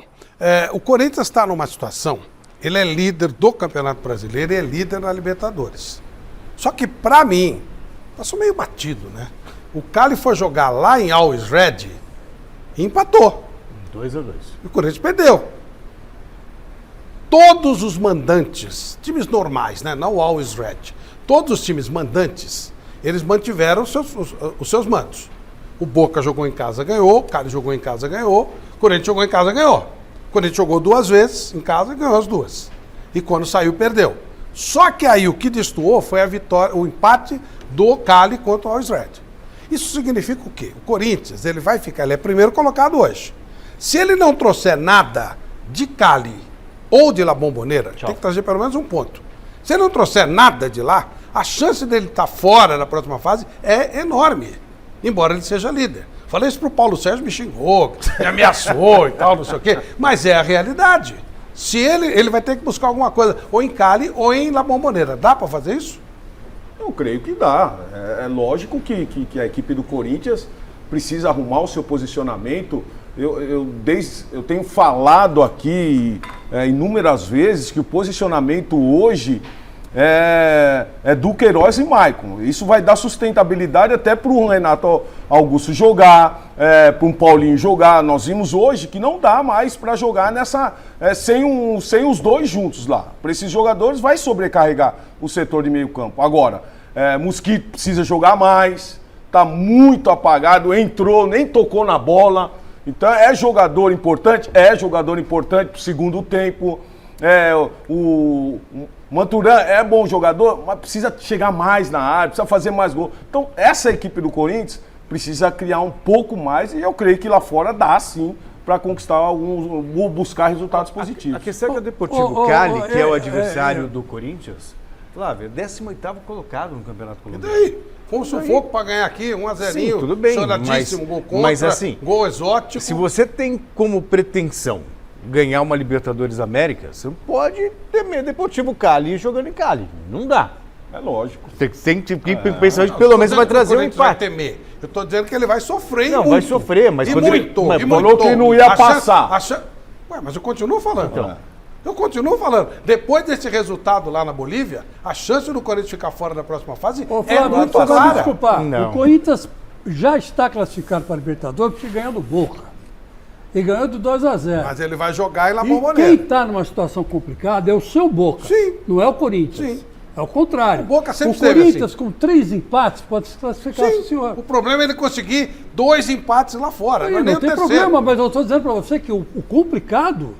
o Corinthians está numa situação, ele é líder do Campeonato Brasileiro e é líder na Libertadores. Só que, para mim, passou meio batido, né? O Cali foi jogar lá em Always Red e empatou. 2-2. E o Corinthians perdeu. Todos os mandantes, times normais, né? Não o Always Red, todos os times mandantes, eles mantiveram os seus mandos. O Boca jogou em casa, ganhou. O Cali jogou em casa, ganhou. O Corinthians jogou em casa, ganhou. O Corinthians jogou 2 vezes em casa e ganhou as 2. E quando saiu, perdeu. Só que aí o que destoou foi a vitória, o empate do Cali contra o Always Red. Isso significa o quê? O Corinthians, ele é primeiro colocado hoje. Se ele não trouxer nada de Cali ou de La Bombonera, tem que trazer pelo menos um ponto. Se ele não trouxer nada de lá, a chance dele estar fora na próxima fase é enorme, embora ele seja líder. Falei isso pro Paulo Sérgio, me xingou, me ameaçou e tal, não sei o quê, mas é a realidade. Se ele vai ter que buscar alguma coisa, ou em Cali ou em La Bombonera. Dá para fazer isso? Eu creio que dá. É lógico que a equipe do Corinthians precisa arrumar o seu posicionamento. Eu tenho falado aqui inúmeras vezes que o posicionamento hoje é do Queiroz e Maicon. Isso vai dar sustentabilidade até para o Renato Augusto jogar, para um Paulinho jogar. Nós vimos hoje que não dá mais para jogar sem os 2 juntos lá. Para esses jogadores vai sobrecarregar o setor de meio campo. Agora, Mosquito precisa jogar mais, está muito apagado, entrou, nem tocou na bola. Então é jogador importante para o segundo tempo. O Manturan é bom jogador, mas precisa chegar mais na área, precisa fazer mais gol. Então essa equipe do Corinthians precisa criar um pouco mais e eu creio que lá fora dá sim para conquistar ou buscar resultados positivos. A questão é que o Deportivo Cali, que é o adversário do Corinthians, Flávio, 18º colocado no Campeonato Colombiano. E daí? Foi um sufoco para ganhar aqui, 1-0. Sim, tudo bem, choradíssimo, gol contra, mas assim, gol exótico. Se você tem como pretensão ganhar uma Libertadores América, você não pode temer Deportivo Cali jogando em Cali. Não dá. É lógico. Você tem que pensar que pelo menos vai trazer um empate. Vai temer. Eu estou dizendo que ele vai sofrer muito. Não, vai sofrer, mas e quando muito. Ele falou que não ia passar. Ué, mas eu continuo falando. Então. Eu continuo falando. Depois desse resultado lá na Bolívia, a chance do Corinthians ficar fora da próxima fase é muito clara. Desculpar. O Corinthians já está classificado para a Libertadores porque ganhou do Boca. E ganhou de 2-0. Mas ele vai jogar em La E Bombonera. quem está numa situação complicada é o seu Boca. Sim. Não é o Corinthians. Sim. É o contrário. O Boca sempre o teve Corinthians, assim. com 3 empates, pode se classificar, Sim, senhor. o problema é ele conseguir 2 empates lá fora. Não, é nem Não o tem terceiro. problema, mas eu estou dizendo para você que o complicado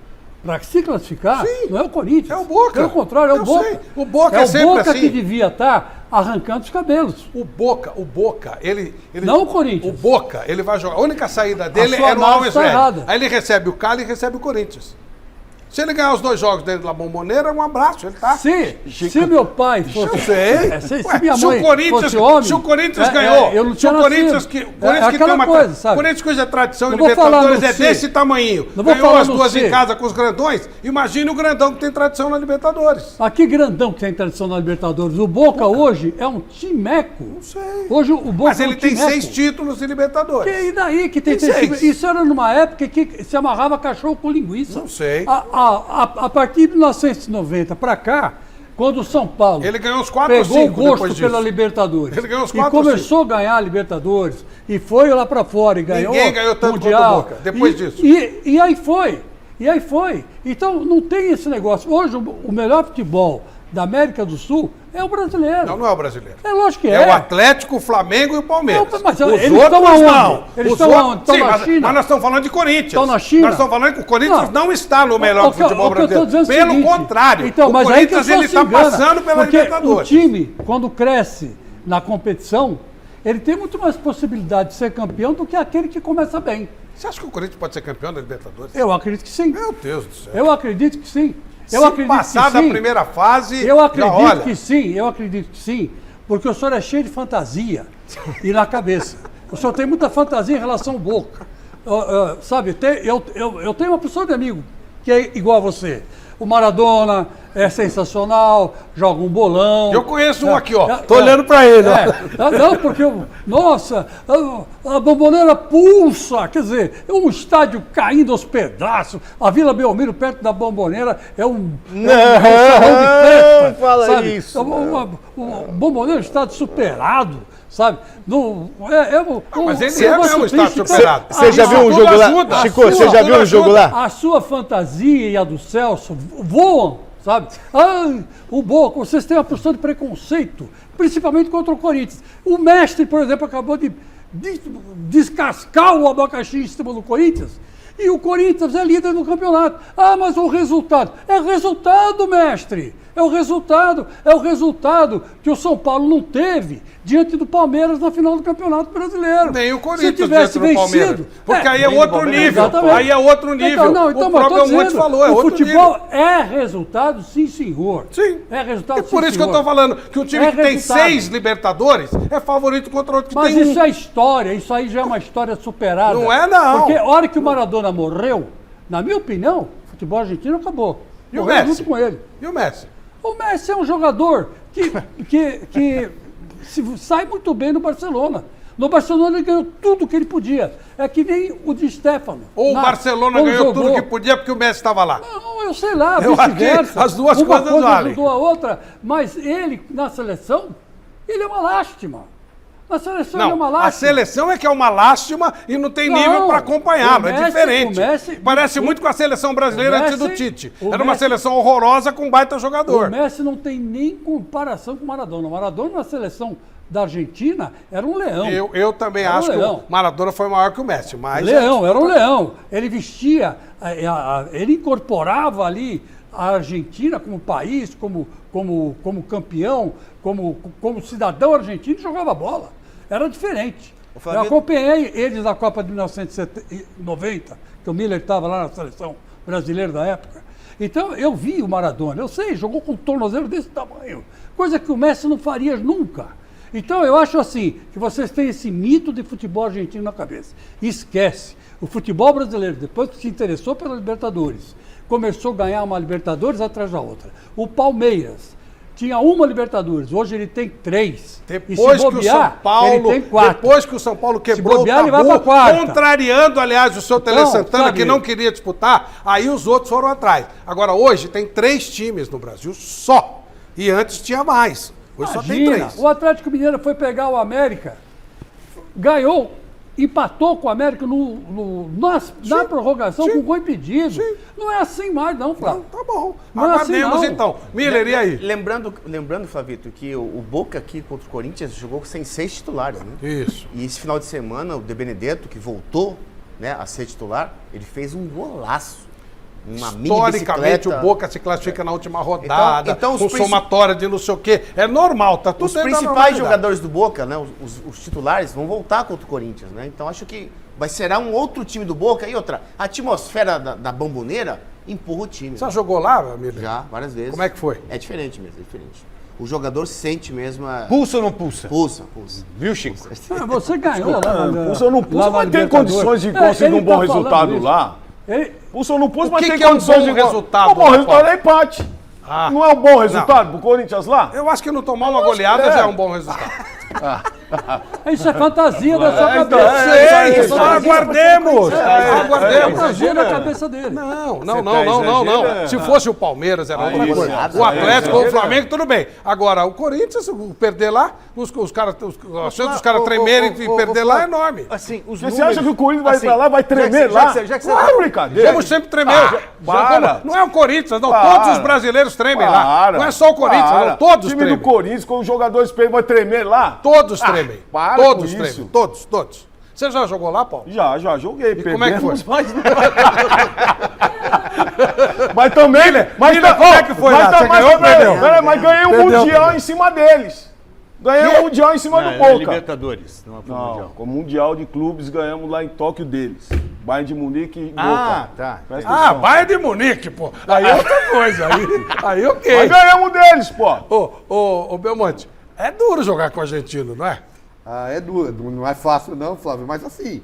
para se classificar não é o Corinthians. É o Boca. Pelo contrário, é o Eu Boca. sei. O Boca é é o sempre Boca assim. que devia estar arrancando os cabelos. O Boca, ele... Não o Corinthians. O Boca, ele vai jogar. A única saída dele sua é no análise Always tá Red. errada. Aí ele recebe o Cali e recebe o Corinthians. Se ele ganhar os 2 jogos dentro da Bomboneira, um abraço, ele tá... Se meu pai fosse... Eu sei. Se minha mãe fosse homem... Se o Corinthians ganhou, eu não se tinha o Corinthians nascido. que, o Corinthians que tem aquela uma coisa, sabe? Corinthians cuja tradição em Não vou falar Libertadores no é se. desse tamanho, Não vou ganhou falar as no 2 se. em casa com os grandões, imagine o grandão que tem tradição na Libertadores. Aqui grandão que tem tradição na Libertadores. O Boca hoje é um timeco. Não sei. Hoje o Boca Mas ele é um tem timeco. 6 títulos em Libertadores. E daí que tem Tem 6. time? Isso era numa época que se amarrava cachorro com linguiça. Não sei. A partir de 1990 para cá, quando o São Paulo Ele ganhou uns 4 ou pegou 5 o gosto depois disso. pela Libertadores Ele ganhou uns e 4 ou começou a ganhar a Libertadores e foi lá para fora e ganhou Ninguém ganhou tanto Mundial, quanto o Boca, depois disso. E aí foi. E aí foi. Então não tem esse negócio. Hoje o melhor futebol da América do Sul é o brasileiro. Não, não é o brasileiro. É lógico que É o Atlético, o Flamengo e o Palmeiras. Não, mas Os eles outros estão aonde? não. Eles Os estão outros- aonde? Estão Sim, na mas, China? mas nós estamos falando de Corinthians. Estão na China? Nós estamos falando que o Corinthians não está no melhor O que- futebol o que eu tô brasileiro. dizendo é o Pelo seguinte, contrário, então, o mas aí que Corinthians eu ele sou está passando pela porque Libertadores. o time, quando cresce na competição, ele tem muito mais possibilidade de ser campeão do que aquele que começa bem. Você acha que o Corinthians pode ser campeão da Libertadores? Eu acredito que sim. Meu Deus do céu. Eu acredito que sim. Eu Se acredito passar que sim. da primeira fase, Eu já acredito olha. que sim, eu acredito que sim, porque o senhor é cheio de fantasia e na cabeça. O senhor tem muita fantasia em relação ao Boca. Sabe, eu tenho uma pessoa de amigo que é igual a você. O Maradona é sensacional, joga um bolão. Eu conheço um aqui, ó. Tô olhando para ele. Não, porque, nossa, a Bomboneira pulsa, quer dizer, é um estádio caindo aos pedaços. A Vila Belmiro, perto da Bomboneira, é um salão de festa. Fala sabe? isso. O Bomboneira é um estádio superado, sabe? Mas ele um é negócio mesmo estádio triste. superado. Você já viu um tudo jogo lá? ajuda. Chico, você já viu um jogo lá? A sua fantasia e a do Celso voam, sabe? Ai, o Boca, vocês têm uma postura de preconceito, principalmente contra o Corinthians. O mestre, por exemplo, acabou de descascar o abacaxi em cima do Corinthians. E o Corinthians é líder no campeonato. Ah, mas o resultado. É resultado, mestre. É o resultado que o São Paulo não teve diante do Palmeiras na final do Campeonato Brasileiro. Nem o Corinthians Se tivesse diante do Palmeiras. vencido. Porque aí é outro nível. Exatamente. Aí é outro nível. Então, O mas tô próprio Monte dizendo, falou, é o outro futebol nível. é resultado, sim, senhor. Sim. É resultado, É por sim, isso que eu senhor. tô falando que o time É que tem resultado. 6 Libertadores é favorito contra outro que Mas tem isso é história, isso aí já é uma história superada. Não é, não. Porque a hora que o Maradona morreu, na minha opinião, o futebol argentino acabou. E o Morreu Messi? junto com ele. E o Messi? O Messi é um jogador que sai muito bem no Barcelona. No Barcelona ele ganhou tudo que ele podia. É que nem o Di Stéfano. Ou o Barcelona quando ganhou jogou. tudo que podia porque o Messi estava lá? Não, eu sei lá, Eu acho que vice-versa. as duas Uma coisas coisa valem. ajudou a outra, mas ele, na seleção, ele é uma lástima. Na seleção ele é uma Não, lástima. a seleção é que é uma lástima e não tem Não, nível para acompanhá-lo. o É Messi- diferente. o Messi- Parece muito com a seleção brasileira o antes do Messi- Tite. o Era uma Messi- seleção horrorosa com um baita jogador. O Messi não tem nem comparação com o Maradona. O Maradona na seleção da Argentina era um leão. Eu também Era um acho que leão. o Maradona foi maior que o Messi, mas... Leão, era um leão. Ele vestia, ele incorporava ali a Argentina como país, como campeão, como cidadão argentino e jogava bola. Era diferente. Ô, Flávio, Eu acompanhei eles na Copa de 1990, que o Miller estava lá na seleção brasileira da época. Então eu vi o Maradona, eu sei, jogou com um tornozelo desse tamanho, coisa que o Messi não faria nunca. Então eu acho assim, que vocês têm esse mito de futebol argentino na cabeça. Esquece. O futebol brasileiro, depois que se interessou pela Libertadores, começou a ganhar uma Libertadores atrás da outra. O Palmeiras tinha uma Libertadores, hoje ele tem 3. Depois que o São Paulo, ele tem 4. depois que o São Paulo quebrou bobear, o ele vai tabu, pra quarta. contrariando, aliás, o seu Tele Então, Santana, sabe- que não queria disputar, aí os outros foram atrás. Agora, hoje, tem 3 times no Brasil só. E antes tinha mais. Hoje só tem Imagina, 3. o Atlético Mineiro foi pegar o América, ganhou empatou com o América na prorrogação com gol impedido. Sim. Não é assim mais, não, Flávio. Tá bom. Não é assim, Aguardemos não. então. Miller, e aí? Lembrando, Flavito, que o Boca aqui contra o Corinthians jogou sem 6 titulares, né? Isso. E esse final de semana, o De Benedetto, que voltou, né, a ser titular, ele fez um golaço. Uma mini Historicamente, bicicleta. o Boca se classifica na última rodada, Então, com somatória de não sei o quê. É normal, tá tudo Os dentro da principais normalidade. jogadores do Boca, né, os titulares, vão voltar contra o Corinthians, né? Então acho que será um outro time do Boca. E outra, a atmosfera da Bomboneira empurra o time. Você já jogou lá, Miller? Já, várias vezes. Como é que foi? É diferente mesmo, é diferente. O jogador sente mesmo a... Pulsa ou não pulsa? Pulsa. Viu, Chico? Você ganhou lá. Pulsa ou não pulsa, mas tem condições de conseguir um bom resultado lá. Pulsa ou não pulsa, O mas que tem que é um condições bom de resultado, Um bom lá, resultado Paulo? é empate. Ah. Não é um bom resultado pro Corinthians lá? Eu acho que não tomar uma goleada já é um bom resultado. Isso é fantasia da sua então, cabeça. Sei, só aguardemos. Aguardemos. Fantasia na cabeça dele. Não. Se fosse o Palmeiras, era outra coisa. O Atlético ou o Flamengo, tudo bem. Agora, o Corinthians, perder lá, a chance dos caras tremerem e perder lá é enorme. Assim, os Você acha que o Corinthians vai assim, pra lá, vai tremer lá? Claro, brincadeira. Como sempre tremeu. para. Não é o Corinthians, não. Para. Todos os brasileiros tremem lá. Para. Não é só o Corinthians, Para. não. Todos O time tremem. do Corinthians, com os jogadores vai tremer lá? Todos tremem. para Todos com tremem. isso. Todos. Você já jogou lá, Paulo? Já joguei. E como é que foi? Mas também, né? Mas como é que foi lá? Você ganhou ou perdeu? Mas ganhei um Mundial em cima deles. Ganhei um Mundial em cima do É Boca. Libertadores, não é pro Mundial. Não, o Mundial de Clubes ganhamos lá em Tóquio deles. Bayern de Munique e Boca. Ah, tá. Presta atenção. Bayern de Munique, pô. Aí é outra coisa. Aí ok. Mas ganhamos deles, pô. Ô, Belmonte, é duro jogar com o argentino, não é? É duro, não é fácil não, Flávio, mas assim,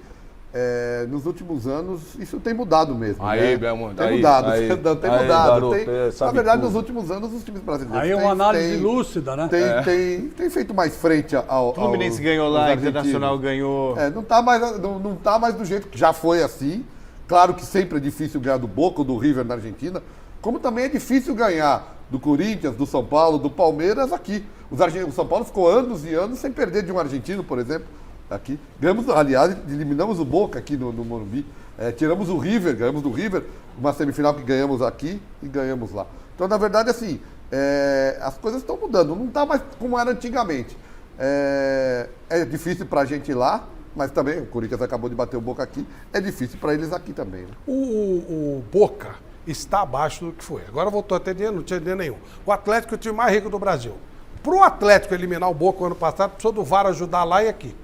nos últimos anos isso tem mudado mesmo. Aí, né? Belmonte, tem aí, mudado, aí, tem aí, mudado. garoto, Na sabe verdade, tudo. nos últimos anos os times brasileiros Aí é uma análise lúcida, né? tem feito mais frente ao O Fluminense ganhou lá, Internacional ganhou. Não tá mais do jeito que já foi assim. Claro que sempre é difícil ganhar do Boca ou do River na Argentina, como também é difícil ganhar do Corinthians, do São Paulo, do Palmeiras aqui. O São Paulo ficou anos e anos sem perder de um argentino, por exemplo, aqui. Ganhamos, aliás, eliminamos o Boca aqui no Morumbi. Tiramos o River, ganhamos do River, uma semifinal que ganhamos aqui e ganhamos lá. Então, na verdade, assim, as coisas estão mudando. Não está mais como era antigamente. É difícil para a gente ir lá, mas também o Corinthians acabou de bater o Boca aqui. É difícil para eles aqui também. Né? O Boca está abaixo do que foi. Agora voltou a ter dinheiro, não tinha dinheiro nenhum. O Atlético é o time mais rico do Brasil. Para o Atlético eliminar o Boca o ano passado, precisou do VAR ajudar lá e aqui.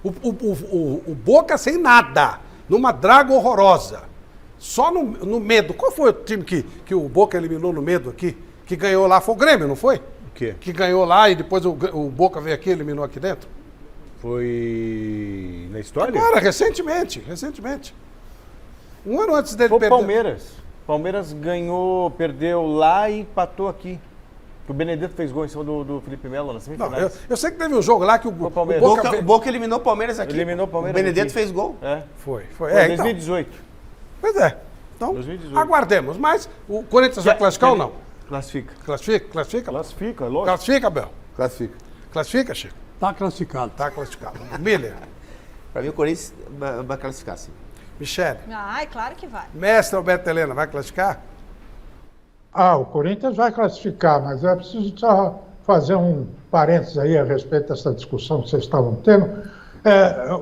O Boca sem nada, numa draga horrorosa. Só no medo. Qual foi o time que o Boca eliminou no medo aqui? Que ganhou lá? Foi o Grêmio, não foi? O quê? Que ganhou lá e depois o Boca veio aqui e eliminou aqui dentro? Foi na história? Agora, recentemente. Um ano antes dele Foi o perder. Palmeiras. Palmeiras ganhou, perdeu lá e empatou aqui. O Benedetto fez gol em cima do Felipe Melo na Não, semifinal. eu sei que teve um jogo lá que o Palmeiras. Boca O Boca eliminou o Palmeiras aqui. Eliminou o Palmeiras O Benedetto aqui. fez gol. Foi. Foi Então, 2018. pois é. Então, 2018. Aguardemos. Mas o Corinthians vai classificar ou não? Classifica. Classifica? Classifica, lógico. Classifica, Bel? Classifica. Classifica, Chico? Tá classificado. Tá classificado. Miller, Para mim, o Corinthians vai classificar, sim. Michele, Ai, claro que vai. mestre Alberto Helena, vai classificar? O Corinthians vai classificar, mas é preciso só fazer um parênteses aí a respeito dessa discussão que vocês estavam tendo.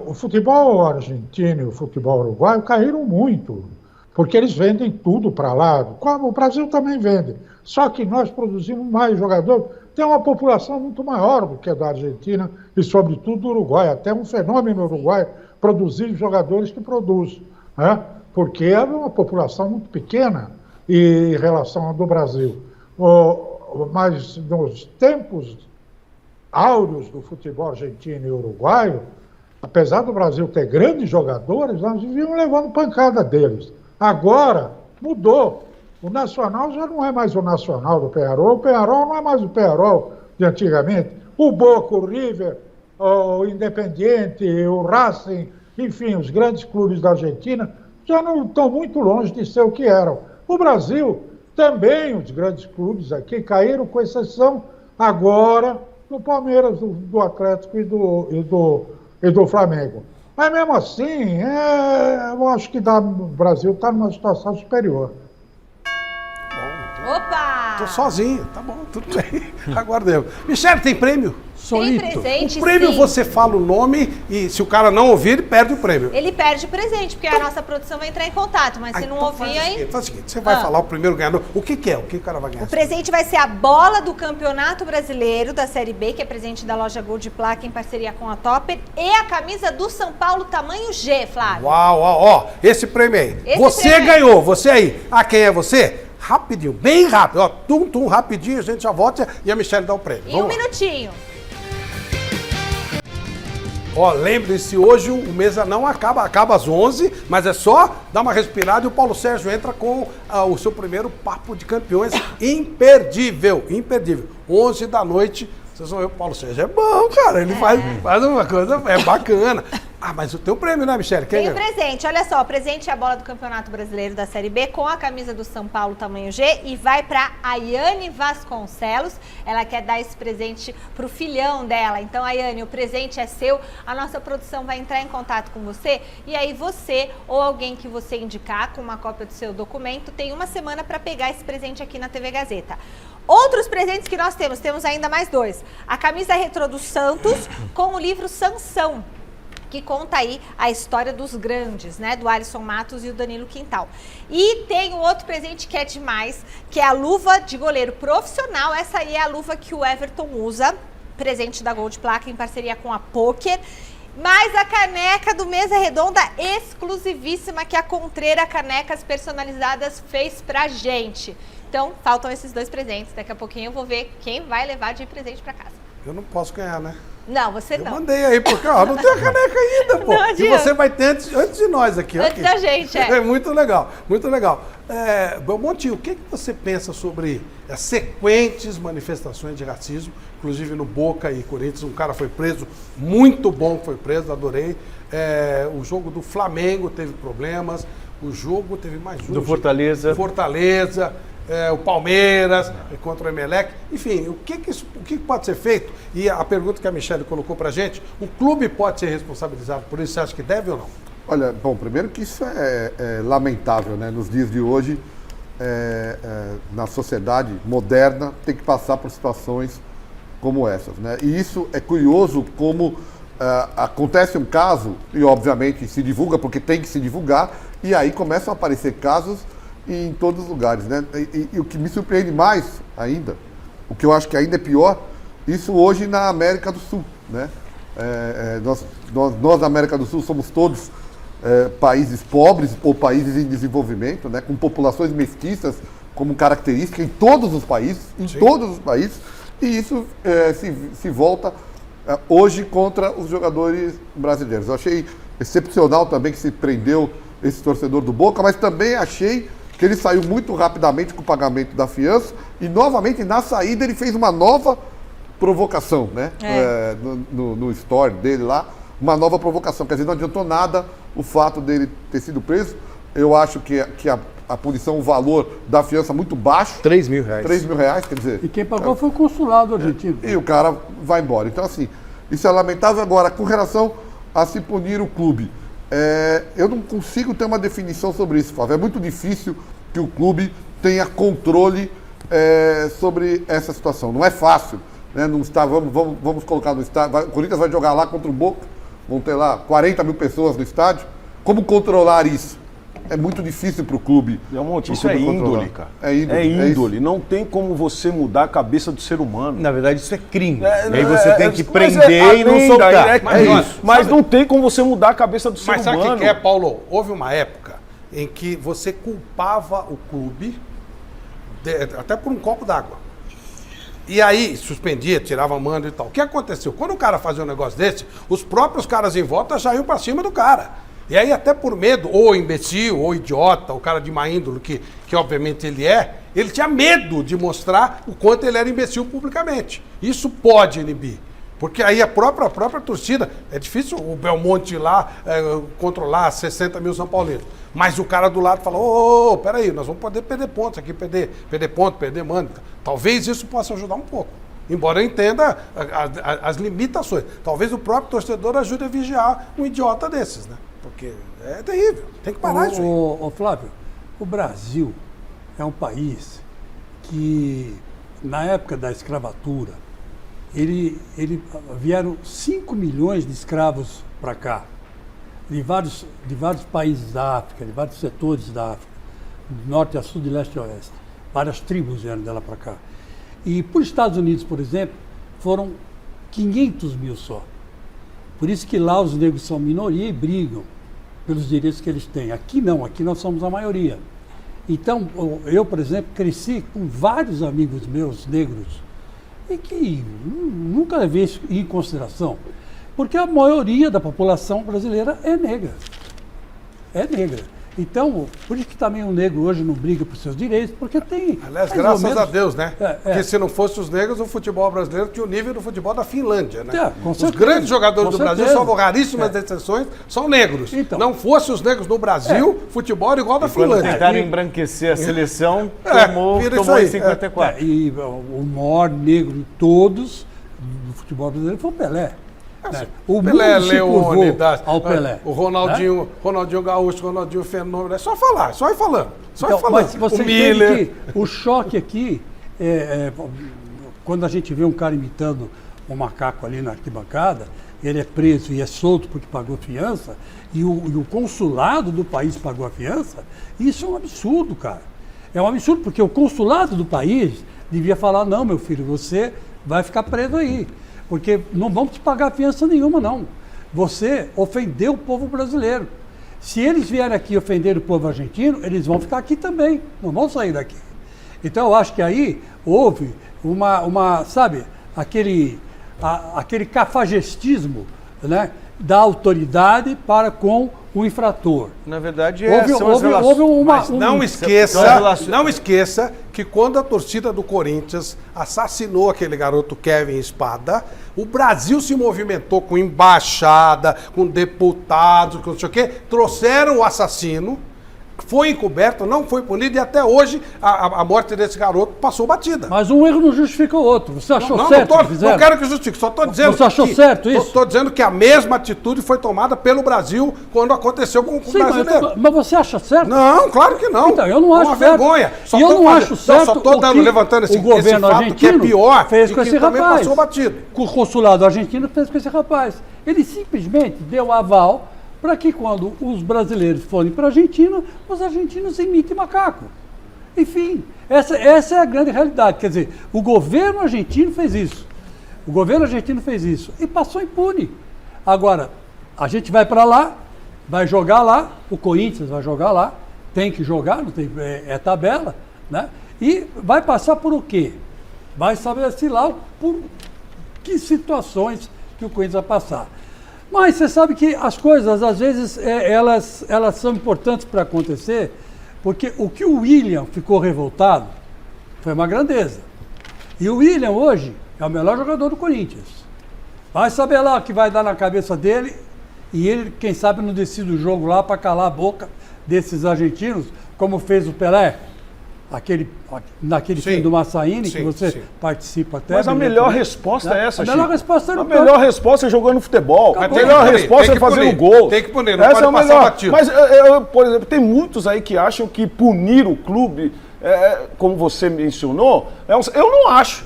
O futebol argentino e o futebol uruguaio caíram muito, porque eles vendem tudo para lá, como o Brasil também vende. Só que nós produzimos mais jogadores, tem uma população muito maior do que a da Argentina e, sobretudo, do Uruguai. Até um fenômeno no Uruguai produzir jogadores que produz, né? Porque é uma população muito pequena em relação à do Brasil. Mas nos tempos áureos do futebol argentino e uruguaio, apesar do Brasil ter grandes jogadores, nós vivíamos levando pancada deles. Agora, mudou. O Nacional já não é mais o Nacional do Peñarol não é mais o Peñarol de antigamente. O Boca, o River, o Independiente, o Racing, enfim, os grandes clubes da Argentina já não estão muito longe de ser o que eram. O Brasil, também os grandes clubes aqui caíram, com exceção agora do Palmeiras, do Atlético e do Flamengo. Mas mesmo assim, eu acho que o Brasil está numa situação superior. Opa! Tô sozinho, tá bom, tudo bem. Aguardemos. Michele, tem prêmio? Tem presente, O prêmio sim. você fala o nome e se o cara não ouvir, ele perde o prêmio. Ele perde o presente, porque a nossa produção vai entrar em contato, mas se Ah, não então ouvir, aí... Faz o seguinte, você vai falar o primeiro ganhador. O que é? O que o cara vai ganhar? O presente vai ser a bola do Campeonato Brasileiro da Série B, que é presente da loja Gold Placa em parceria com a Topper, e a camisa do São Paulo tamanho G, Flávio. Uau, ó, esse prêmio aí. Esse Você prêmio aí. ganhou, você aí. Ah, quem é você? Rapidinho, bem rápido. Ó, tum, rapidinho, a gente já volta e a Michele dá o prêmio. Em um minutinho. Ó, lembre-se, hoje o Mesa não acaba às 11, mas é só dar uma respirada e o Paulo Sérgio entra com o seu primeiro Papo de Campeões imperdível, 11 da noite, vocês vão ver o Paulo Sérgio. É bom, cara, ele faz uma coisa, é bacana. Ah, mas o teu prêmio, né, Michele? Tem o presente, olha só, o presente é a bola do Campeonato Brasileiro da Série B com a camisa do São Paulo tamanho G e vai para Ayane Vasconcelos. Ela quer dar esse presente pro filhão dela. Então, Ayane, o presente é seu. A nossa produção vai entrar em contato com você e aí você ou alguém que você indicar com uma cópia do seu documento tem uma semana para pegar esse presente aqui na TV Gazeta. Outros presentes que nós temos ainda mais 2. A camisa retrô do Santos com o livro Sansão, que conta aí a história dos grandes, né? Do Alisson Matos e o Danilo Quintal. E tem um outro presente que é demais, que é a luva de goleiro profissional. Essa aí é a luva que o Everton usa, presente da Gold Placa em parceria com a Poker. Mais a caneca do Mesa Redonda exclusivíssima que a Contreira Canecas Personalizadas fez pra gente. Então, faltam esses 2 presentes. Daqui a pouquinho eu vou ver quem vai levar de presente pra casa. Eu não posso ganhar, né? Não, você não. Eu mandei aí, porque ó, não tem a caneca ainda, pô. Não E adianta. você vai ter antes de nós aqui. Antes da gente, É muito legal, muito legal. Belmontinho, o que você pensa sobre as sequentes manifestações de racismo, inclusive no Boca e Corinthians? Um cara foi preso, muito bom que foi preso, adorei. O jogo do Flamengo teve problemas, o jogo teve mais um. Do Fortaleza. O Palmeiras contra o Emelec. Enfim, o que pode ser feito? E a pergunta que a Michele colocou pra gente, o clube pode ser responsabilizado por isso? Você acha que deve ou não? Olha, bom, primeiro que isso é lamentável, né? Nos dias de hoje, na sociedade moderna, tem que passar por situações como essas, né? E isso é curioso como acontece um caso, e obviamente se divulga porque tem que se divulgar, e aí começam a aparecer casos em todos os lugares, né? E o que me surpreende mais ainda, o que eu acho que ainda é pior, isso hoje na América do Sul, né? Nós na América do Sul somos todos países pobres ou países em desenvolvimento, né? Com populações mestiças como característica em todos os países, e isso se volta hoje contra os jogadores brasileiros. Eu achei excepcional também que se prendeu esse torcedor do Boca, mas também achei que ele saiu muito rapidamente com o pagamento da fiança e, novamente, na saída, ele fez uma nova provocação, né? No story dele lá, uma nova provocação. Quer dizer, não adiantou nada o fato dele ter sido preso. Eu acho que a punição, o valor da fiança muito baixo. R$3.000. R$3.000, quer dizer... E quem pagou foi o consulado argentino. E o cara vai embora. Então, assim, isso é lamentável. Agora, com relação a se punir o clube, eu não consigo ter uma definição sobre isso, Flávio. É muito difícil que o clube tenha controle sobre essa situação. Não é fácil, né? Não está, vamos colocar no estádio. O Corinthians vai jogar lá contra o Boca, vão ter lá 40 mil pessoas no estádio. Como controlar isso? É muito difícil para o clube. Isso é índole, cara. É índole. Não tem como você mudar a cabeça do ser humano. Na verdade, isso é crime. E aí você tem que prender e não soltar. Mas não tem como você mudar a cabeça do ser humano. Mas sabe o que é, Paulo? Houve uma época em que você culpava o clube até por um copo d'água. E aí suspendia, tirava mando e tal. O que aconteceu? Quando o cara fazia um negócio desse, os próprios caras em volta já iam pra cima do cara. E aí até por medo, ou imbecil, ou idiota, o cara de má índole, que obviamente ele tinha medo de mostrar o quanto ele era imbecil publicamente. Isso pode inibir. Porque aí a própria torcida, é difícil o Belmonte ir lá controlar 60 mil São Paulinos. Mas o cara do lado fala, peraí, nós vamos poder perder pontos aqui, perder ponto, perder mando. Talvez isso possa ajudar um pouco. Embora eu entenda as limitações. Talvez o próprio torcedor ajude a vigiar um idiota desses, né? Porque é terrível. Tem que parar isso aí. Ô, Flávio, o Brasil é um país que, na época da escravatura, vieram 5 milhões de escravos para cá, de vários países da África, de vários setores da África, do norte a sul, de leste a oeste. Várias tribos vieram dela para cá. E para os Estados Unidos, por exemplo, foram 500 mil só. Por isso que lá os negros são minoria e brigam pelos direitos que eles têm. Aqui não, aqui nós somos a maioria. Então, eu, por exemplo, cresci com vários amigos meus negros e que nunca levei isso em consideração, porque a maioria da população brasileira é negra. É negra. Então, por isso que também o negro hoje não briga por seus direitos, porque tem... Aliás, graças a Deus, né? Porque se não fosse os negros, o futebol brasileiro tinha o nível do futebol da Finlândia, né? Os grandes jogadores do Brasil, salvo raríssimas exceções, são negros. Então, não fosse os negros no Brasil, futebol era igual da Finlândia. Quando tentaram embranquecer a seleção, tomou em 54. E o maior negro de todos do futebol brasileiro foi o Pelé. O Pelé, Leônidas, ao Pelé. O Ronaldinho, Ronaldinho Gaúcho, Ronaldinho Fenômeno, é só falar, só ir falando. Só ir falando. Mas você entende que o choque aqui, quando a gente vê um cara imitando um macaco ali na arquibancada, ele é preso e é solto porque pagou fiança, e o consulado do país pagou a fiança, isso é um absurdo, cara. É um absurdo, porque o consulado do país devia falar, não, meu filho, você vai ficar preso aí. Porque não vamos te pagar fiança nenhuma, não. Você ofendeu o povo brasileiro. Se eles vierem aqui ofender o povo argentino, eles vão ficar aqui também, não vão sair daqui. Então eu acho que aí houve sabe, aquele cafajestismo, né, da autoridade para com o infrator. Na verdade, Mas não esqueça que quando a torcida do Corinthians assassinou aquele garoto Kevin Espada, o Brasil se movimentou com embaixada, com deputados, com não sei o quê, trouxeram o assassino, foi encoberto, não foi punido e até hoje a morte desse garoto passou batida. Mas um erro não justifica o outro. Você achou certo? Não quero que justifique, só estou dizendo. Você achou certo isso? Estou dizendo que a mesma atitude foi tomada pelo Brasil quando aconteceu com o brasileiro. Mas você acha certo? Não, claro que não. Então, eu não acho certo. Vergonha. E eu não acho certo. Só estou levantando esse fato que é pior fez com esse também rapaz. Passou batido. O consulado argentino fez com esse rapaz. Ele simplesmente deu aval para que quando os brasileiros forem para a Argentina, os argentinos imitem macaco. Enfim, essa é a grande realidade. Quer dizer, o governo argentino fez isso. O governo argentino fez isso e passou impune. Agora, a gente vai para lá, vai jogar lá, o Corinthians vai jogar lá, tem que jogar, não tem, é tabela, né? E vai passar por o quê? Vai saber se lá por que situações que o Corinthians vai passar. Mas você sabe que as coisas, às vezes, elas são importantes para acontecer, porque o que o William ficou revoltado foi uma grandeza. E o William, hoje, é o melhor jogador do Corinthians. Vai saber lá o que vai dar na cabeça dele, e ele, quem sabe, não decide o jogo lá para calar a boca desses argentinos, como fez o Pelé. Naquele filme do Massaíni, que você participa até. Mas a melhor resposta é essa, Chico. A melhor resposta é jogando futebol. A melhor resposta é fazer o gol. Tem que punir, não pode passar batido. Mas, por exemplo, tem muitos aí que acham que punir o clube, como você mencionou, eu não acho.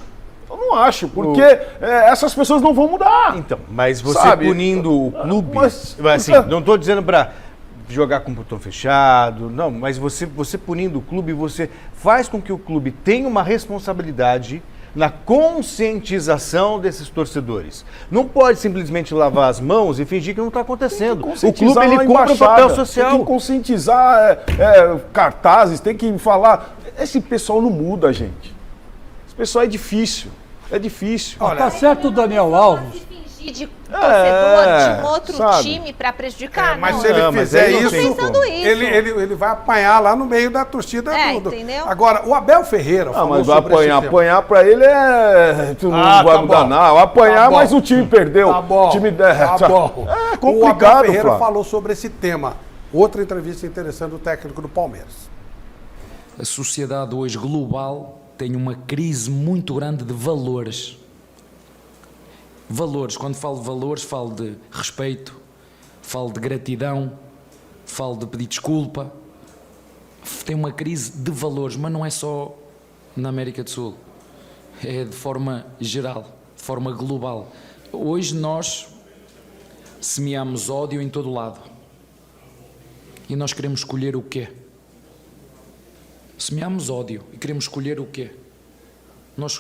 Eu não acho, porque essas pessoas não vão mudar. Então, mas você punindo o clube, assim, não estou dizendo para jogar com o portão fechado, não, mas você punindo o clube, você faz com que o clube tenha uma responsabilidade na conscientização desses torcedores. Não pode simplesmente lavar as mãos e fingir que não está acontecendo. O clube, ele cumpre o papel social. Tem que conscientizar cartazes, tem que falar. Esse pessoal não muda, gente. Esse pessoal é difícil. É difícil. Tá certo o Daniel Alves. De torcedor de um outro time para prejudicar, mas não. se ele fizer isso, ele vai apanhar lá no meio da torcida. Entendeu? Agora, o Abel Ferreira falou mas sobre apanhar para ele tu não vai mudar nada. Apanhar, mas o time perdeu. Tá bom. O time É complicado. O Abel Ferreira falou sobre esse tema. Outra entrevista interessante do técnico do Palmeiras. A sociedade hoje global tem uma crise muito grande de valores. Valores, quando falo de valores, falo de respeito, falo de gratidão, falo de pedir desculpa. Tem uma crise de valores, mas não é só na América do Sul, é de forma geral, de forma global. Hoje nós semeamos ódio em todo lado e nós queremos escolher o quê? Semeamos ódio e queremos escolher o quê?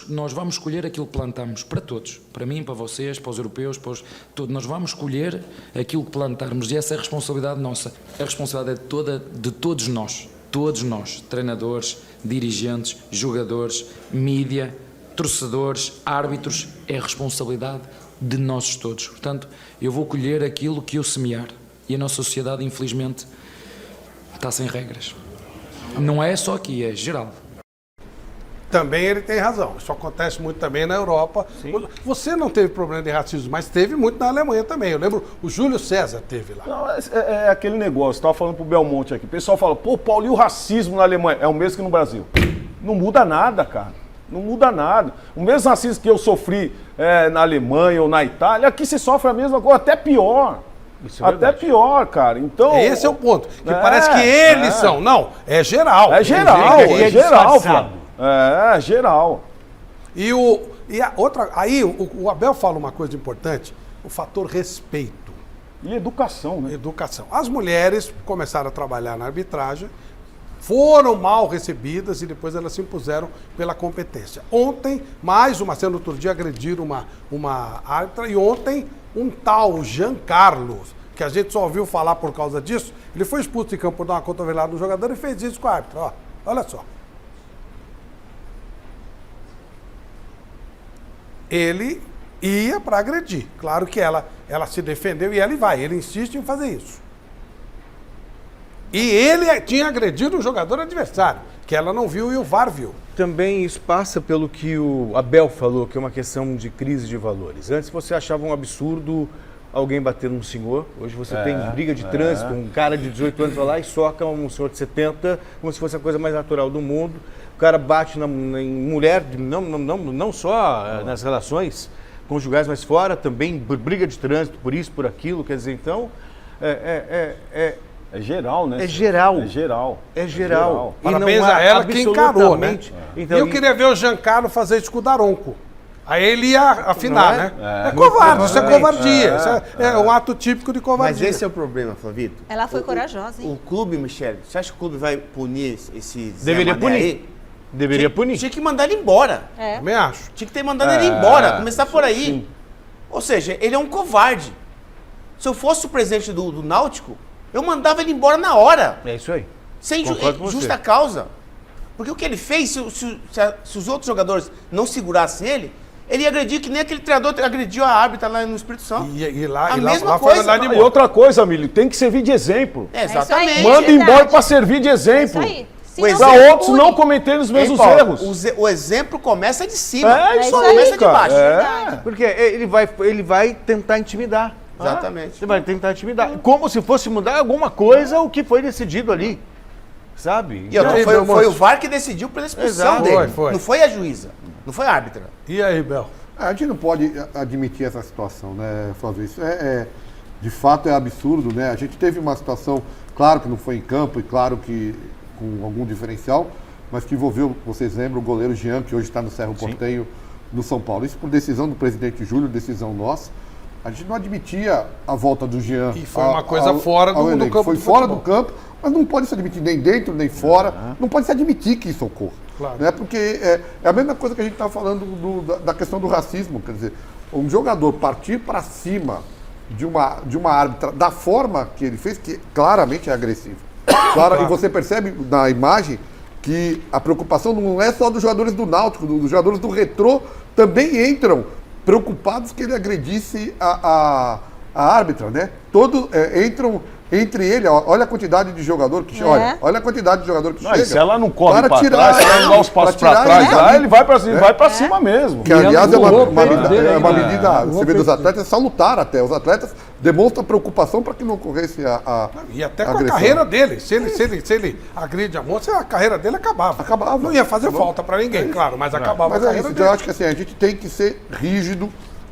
Nós vamos escolher aquilo que plantamos, para todos, para mim, para vocês, para os europeus, para todos. Nós vamos escolher aquilo que plantarmos e essa é a responsabilidade nossa. A responsabilidade é de todos nós, treinadores, dirigentes, jogadores, mídia, torcedores, árbitros, é a responsabilidade de nós todos. Portanto, eu vou colher aquilo que eu semear e a nossa sociedade, infelizmente, está sem regras. Não é só aqui, é geral. Também ele tem razão. Isso acontece muito também na Europa. Sim. Você não teve problema de racismo, mas teve muito na Alemanha também. Eu lembro, o Júlio César teve lá. Não, é aquele negócio, estava falando pro Belmonte aqui. O pessoal fala, pô, Paulo, e o racismo na Alemanha? É o mesmo que no Brasil. Não muda nada, cara. Não muda nada. O mesmo racismo que eu sofri na Alemanha ou na Itália, aqui você sofre a mesma coisa, até pior. Isso é até pior, cara. Então, esse é o ponto. Que parece que eles são. Não, é geral. É geral, é geral, Flávio. É, geral. E a outra, aí o Abel fala uma coisa importante, o fator respeito. E educação, né? Educação. As mulheres começaram a trabalhar na arbitragem, foram mal recebidas e depois elas se impuseram pela competência. Ontem, mais uma cena, outro dia agrediram uma árbitra e ontem um tal Jean Carlos, que a gente só ouviu falar por causa disso, ele foi expulso de campo por dar uma cotovelada no jogador e fez isso com a árbitra. Ó, olha só. Ele ia para agredir. Claro que ela se defendeu e ele insiste em fazer isso. E ele tinha agredido um jogador adversário, que ela não viu e o VAR viu. Também isso passa pelo que o Abel falou, que é uma questão de crise de valores. Antes você achava um absurdo alguém bater num senhor, hoje você tem briga de trânsito, um cara de 18 anos vai lá e soca um senhor de 70, como se fosse a coisa mais natural do mundo. O cara bate em mulher, não só nas relações conjugais, mas fora também, briga de trânsito, por isso, por aquilo, quer dizer, então, é geral, né? É geral. É geral. É geral. Parabéns a ela que encarou, né? Então, eu queria ver o Giancarlo fazer isso com o Daronco. Aí ele ia afinar, né? É covarde, isso é covardia. Isso é um ato típico de covardia. Mas esse é o problema, Flavito. Ela foi corajosa, hein? O clube, Michele, você acha que o clube vai punir esse Zé Deveria Mané punir. aí? Deveria punir. Tinha que mandar ele embora. Também acho. Tinha que ter mandado ele embora, começar por aí. Sim. Ou seja, ele é um covarde. Se eu fosse o presidente do Náutico, eu mandava ele embora na hora. É isso aí. Sem justa causa. Porque o que ele fez, se os outros jogadores não segurassem ele ia agredir que nem aquele treinador agrediu a árbitra lá no Espírito Santo. E lá coisa. Foi de e outra coisa, Milho, tem que servir de exemplo. Exatamente. Manda embora para servir de exemplo. Para outros não cometerem os mesmos erros. O exemplo começa de cima. É isso aí, começa de baixo. Porque ele vai tentar intimidar. Exatamente. Ele vai tentar intimidar. Como se fosse mudar alguma coisa o que foi decidido ali. Sabe? E foi o VAR que decidiu pela expulsão dele. Não foi a juíza. Não foi a árbitra. E aí, Bel? A gente não pode admitir essa situação, né, Flávio? Isso de fato é absurdo, né? A gente teve uma situação, claro que não foi em campo e claro que com algum diferencial, mas que envolveu, vocês lembram, o goleiro Jean, que hoje está no Cerro Porteño, no São Paulo. Isso por decisão do presidente Júlio, decisão nossa. A gente não admitia a volta do Jean. E foi uma coisa fora do campo. Foi fora do campo, mas não pode se admitir nem dentro, nem fora. Não pode se admitir que isso ocorra. Claro. Né? Porque é a mesma coisa que a gente está falando da questão do racismo. Quer dizer, um jogador partir para cima de uma árbitra da forma que ele fez, que claramente é agressivo. Claro. E você percebe na imagem que a preocupação não é só dos jogadores do Náutico, dos jogadores do Retrô também entram preocupados que ele agredisse a árbitra, né? Todos entram entre ele, olha a quantidade de jogador que chega. Olha a quantidade de jogador que chega. Se ela não corre para trás, se ela não dá os passos para trás, ele vai para cima mesmo. Que, aliás, é uma medida, você vê dos atletas, é salutar até. Os atletas demonstram preocupação para que não ocorresse E até com a carreira dele. Se ele agride a moça, a carreira dele acabava. Não ia fazer falta para ninguém, claro, mas acabava a carreira dele. Eu acho que assim, a gente tem que ser rígido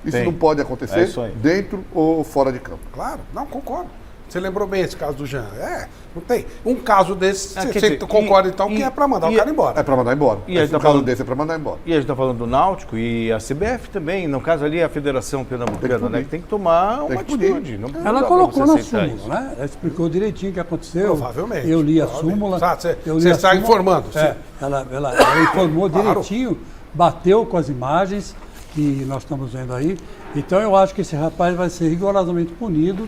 Isso não pode acontecer dentro ou fora de campo. Claro, não, concordo. Você lembrou bem esse caso do Jean. Não tem. Um caso desse, você concorda então que é para mandar o cara embora. É para mandar embora. E um caso desse é para mandar embora. E a gente está falando do Náutico e a CBF também, no caso ali a Federação Pernambucana, né? Tem que tomar uma atitude. Ela colocou na súmula, né? Ela explicou direitinho o que aconteceu. Provavelmente. Eu li a súmula. Você está informando. Ela informou direitinho, bateu com as imagens que nós estamos vendo aí. Então eu acho que esse rapaz vai ser rigorosamente punido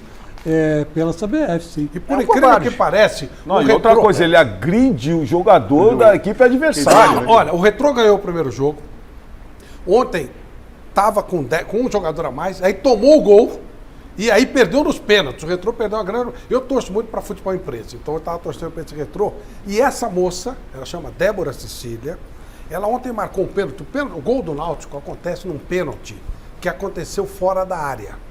pela CBF, sim. E por incrível que parece... E outra coisa, ele agride o jogador da equipe adversária. Olha, o Retrô ganhou o primeiro jogo. Ontem estava com um jogador a mais, aí tomou o gol e aí perdeu nos pênaltis. O Retrô perdeu a grana. Eu torço muito para futebol empresa, então eu estava torcendo para esse Retrô. E essa moça, ela chama Débora Cecília, ela ontem marcou um pênalti. O gol do Náutico acontece num pênalti que aconteceu fora da área.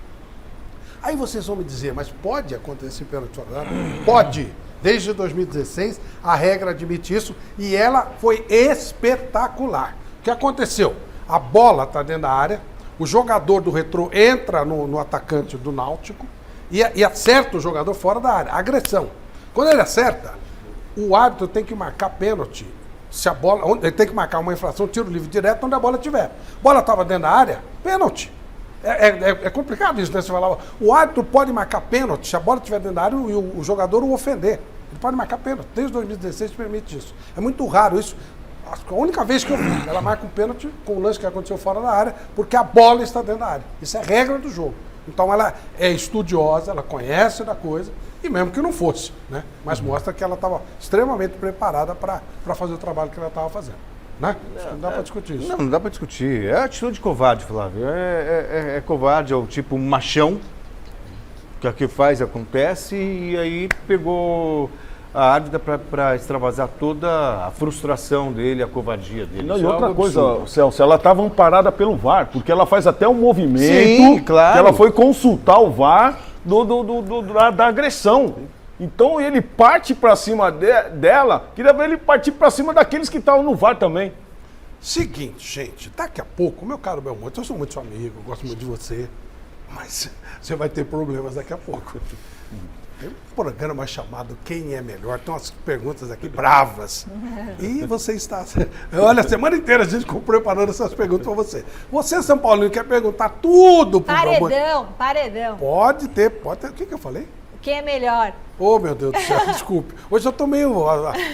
Aí vocês vão me dizer, mas pode acontecer pênalti fora da área? Pode. Desde 2016, a regra admite isso e ela foi espetacular. O que aconteceu? A bola está dentro da área, o jogador do Retrô entra no atacante do Náutico e acerta o jogador fora da área. Agressão. Quando ele acerta, o árbitro tem que marcar pênalti. Se a bola, ele tem que marcar uma infração, tiro livre direto onde a bola estiver. A bola estava dentro da área, pênalti. É complicado isso, né? Você fala, o árbitro pode marcar pênalti se a bola estiver dentro da área e o jogador o ofender. Ele pode marcar pênalti. Desde 2016 permite isso. É muito raro isso. A única vez que eu vi, ela marca um pênalti com o lance que aconteceu fora da área, porque a bola está dentro da área. Isso é regra do jogo. Então ela é estudiosa, ela conhece da coisa, e mesmo que não fosse, né? Mas mostra que ela estava extremamente preparada para fazer o trabalho que ela estava fazendo. Né? Não dá para discutir isso. Não dá para discutir. É atitude covarde, Flávio. É covarde, é o tipo machão, que aqui faz, acontece, e aí pegou a árbitra para extravasar toda a frustração dele, a covardia dele. Não, e outra coisa, Celso, ela estava amparada pelo VAR, porque ela faz até um movimento. Sim, claro. Que ela foi consultar o VAR da agressão. Então ele parte para cima dela, queria ver ele partir para cima daqueles que estavam no VAR também. Seguinte, gente, daqui a pouco, meu caro Belmonte, eu sou muito seu amigo, eu gosto muito de você, mas você vai ter problemas daqui a pouco. Tem um programa chamado Quem é Melhor, tem umas perguntas aqui bravas. E você está... Olha, a semana inteira a gente ficou preparando essas perguntas para você. Você, São Paulino, quer perguntar tudo pro Belmonte? Paredão. Pode ter. O que eu falei? Quem é melhor? Oh, meu Deus do céu, desculpe. Hoje eu tô meio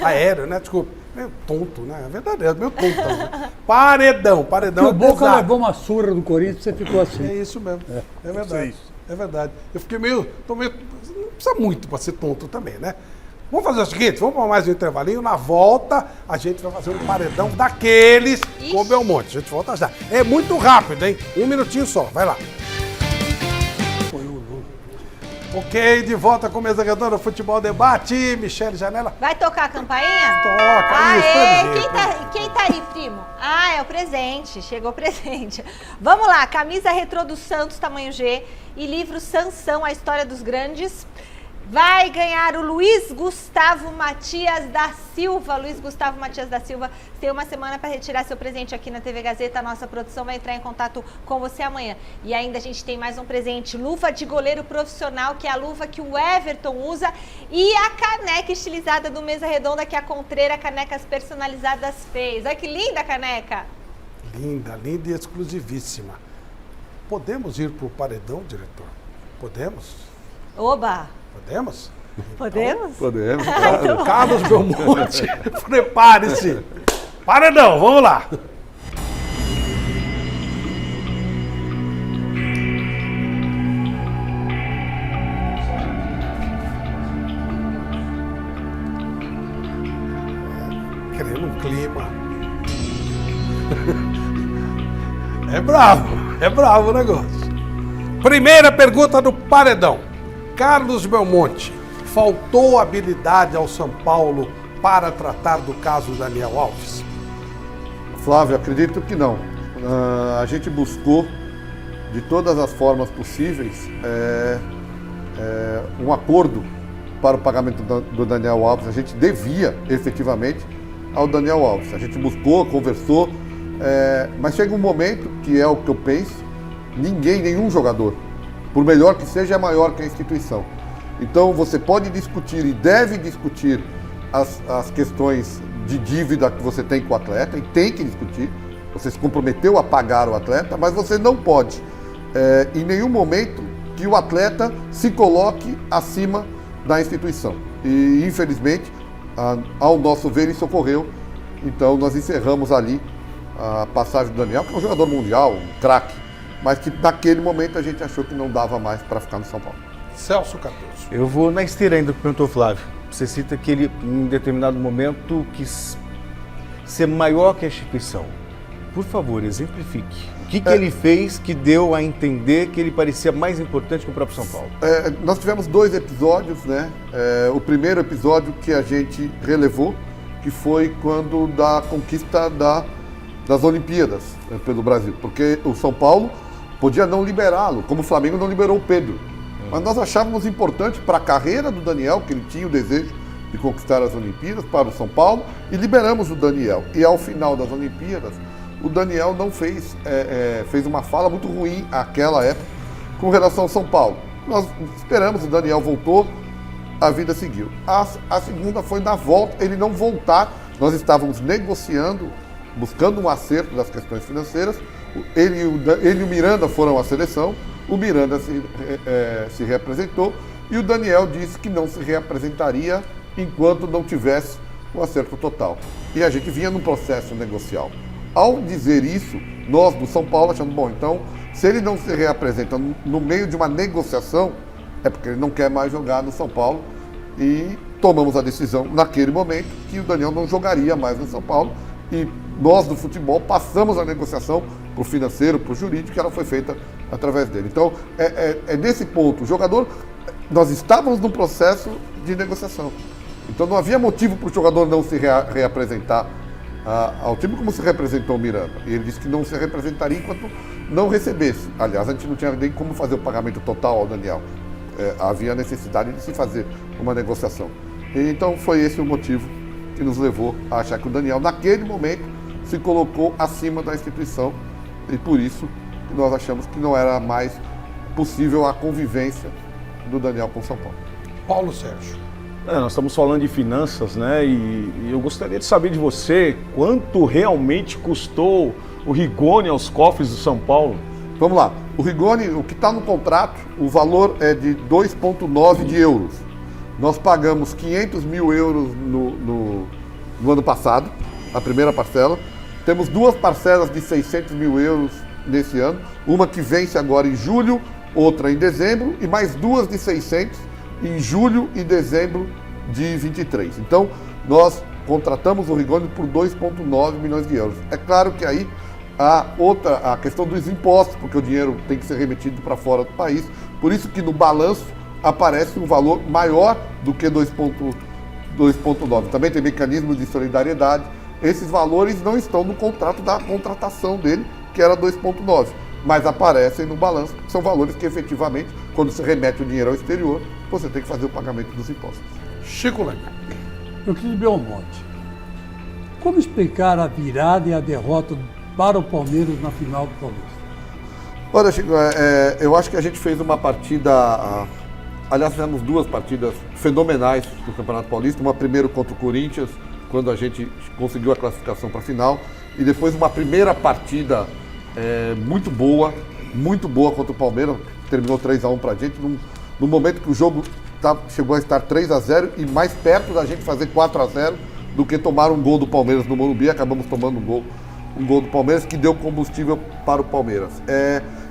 aéreo, né? Desculpe. Meio tonto, né? É verdade, meio tonto. Né? Paredão. O Boca levou uma surra do Corinthians e você ficou assim. É isso mesmo. É verdade. É verdade. Eu fiquei meio... Não precisa muito para ser tonto também, né? Vamos fazer o seguinte, vamos para mais um intervalinho. Na volta, a gente vai fazer um paredão daqueles com o Belmonte. A gente volta já. É muito rápido, hein? 1 minutinho só. Vai lá. Ok, de volta com Mesa Redonda Futebol Debate. Michele Janela. Vai tocar a campainha? Toca. Aê, quem tá aí, primo? É o presente. Chegou o presente. Vamos lá, camisa retrô do Santos, tamanho G, e livro Sansão, a história dos grandes. Vai ganhar o Luiz Gustavo Matias da Silva. Luiz Gustavo Matias da Silva tem uma semana para retirar seu presente aqui na TV Gazeta. A nossa produção vai entrar em contato com você amanhã. E ainda a gente tem mais um presente. Luva de goleiro profissional, que é a luva que o Everton usa. E a caneca estilizada do Mesa Redonda, que a Contreira Canecas Personalizadas fez. Olha que linda a caneca. Linda, linda e exclusivíssima. Podemos ir para o paredão, diretor? Podemos? Oba! Podemos? Podemos? Podemos. Claro. Carlos Belmonte, prepare-se. Paredão, vamos lá. Querendo um clima. É bravo o negócio. Primeira pergunta do paredão. Carlos Belmonte, faltou habilidade ao São Paulo para tratar do caso Daniel Alves? Flávio, acredito que não. A gente buscou, de todas as formas possíveis, um acordo para o pagamento do Daniel Alves. A gente devia, efetivamente, ao Daniel Alves. A gente buscou, conversou, mas chega um momento, que é o que eu penso, Ninguém, nenhum jogador, por melhor que seja, é maior que a instituição. Então você pode discutir e deve discutir as questões de dívida que você tem com o atleta, e tem que discutir. Você se comprometeu a pagar o atleta, mas você não pode, em nenhum momento, que o atleta se coloque acima da instituição. E, infelizmente, ao nosso ver, isso ocorreu. Então, nós encerramos ali a passagem do Daniel, que é um jogador mundial, um craque, mas que naquele momento a gente achou que não dava mais para ficar no São Paulo. Celso Cardoso. Eu vou na esteira ainda que perguntou o Flávio. Você cita que ele, em determinado momento, quis ser maior que a instituição. Por favor, exemplifique. O que ele fez que deu a entender que ele parecia mais importante que o próprio São Paulo? Nós tivemos 2 episódios, né? O primeiro episódio que a gente relevou, que foi quando da conquista das Olimpíadas pelo Brasil. Porque o São Paulo podia não liberá-lo, como o Flamengo não liberou o Pedro. Mas nós achávamos importante para a carreira do Daniel, que ele tinha o desejo de conquistar as Olimpíadas para o São Paulo, e liberamos o Daniel. E ao final das Olimpíadas, o Daniel não fez uma fala muito ruim àquela época com relação ao São Paulo. Nós esperamos, o Daniel voltou, a vida seguiu. A segunda foi na volta, ele não voltar. Nós estávamos negociando, buscando um acerto das questões financeiras. Ele e o Miranda foram à seleção, o Miranda se reapresentou e o Daniel disse que não se reapresentaria enquanto não tivesse um acerto total. E a gente vinha num processo negocial. Ao dizer isso, nós do São Paulo achamos, bom, então, se ele não se reapresenta no meio de uma negociação, é porque ele não quer mais jogar no São Paulo, e tomamos a decisão naquele momento que o Daniel não jogaria mais no São Paulo, e nós do futebol passamos a negociação para o financeiro, para o jurídico, que ela foi feita através dele. Então, é nesse ponto, o jogador, nós estávamos num processo de negociação, então não havia motivo para o jogador não se reapresentar ao time como se representou o Miranda. E ele disse que não se representaria enquanto não recebesse. Aliás, a gente não tinha nem como fazer o pagamento total ao Daniel. Havia necessidade de se fazer uma negociação. E então foi esse o motivo que nos levou a achar que o Daniel, naquele momento, se colocou acima da instituição. E por isso nós achamos que não era mais possível a convivência do Daniel com o São Paulo. Paulo Sérgio. Nós estamos falando de finanças, né? E eu gostaria de saber de você quanto realmente custou o Rigoni aos cofres do São Paulo. Vamos lá. O Rigoni, o que está no contrato, o valor é de 2,9 de euros. Nós pagamos 500 mil euros no ano passado, a primeira parcela. Temos 2 parcelas de 600 mil euros nesse ano. Uma que vence agora em julho, outra em dezembro, e mais 2 de 600 em julho e dezembro de 23. Então, nós contratamos o Rigoni por 2,9 milhões de euros. É claro que aí a questão dos impostos, porque o dinheiro tem que ser remetido para fora do país, por isso que no balanço aparece um valor maior do que 2,9. Também tem mecanismo de solidariedade. Esses valores não estão no contrato da contratação dele, que era 2,9, mas aparecem no balanço, porque são valores que efetivamente, quando se remete o dinheiro ao exterior, você tem que fazer o pagamento dos impostos. Chico Lenga. Euclides Belmonte, como explicar a virada e a derrota para o Palmeiras na final do Paulista? Olha, Chico, eu acho que a gente fez uma partida, aliás, fizemos 2 partidas fenomenais no Campeonato Paulista, uma primeiro contra o Corinthians, quando a gente conseguiu a classificação para a final, e depois uma primeira partida muito boa contra o Palmeiras, terminou 3-1 para a gente, no momento que o jogo chegou a estar 3-0 e mais perto da gente fazer 4-0 do que tomar um gol do Palmeiras no Morumbi. Acabamos tomando um gol do Palmeiras que deu combustível para o Palmeiras.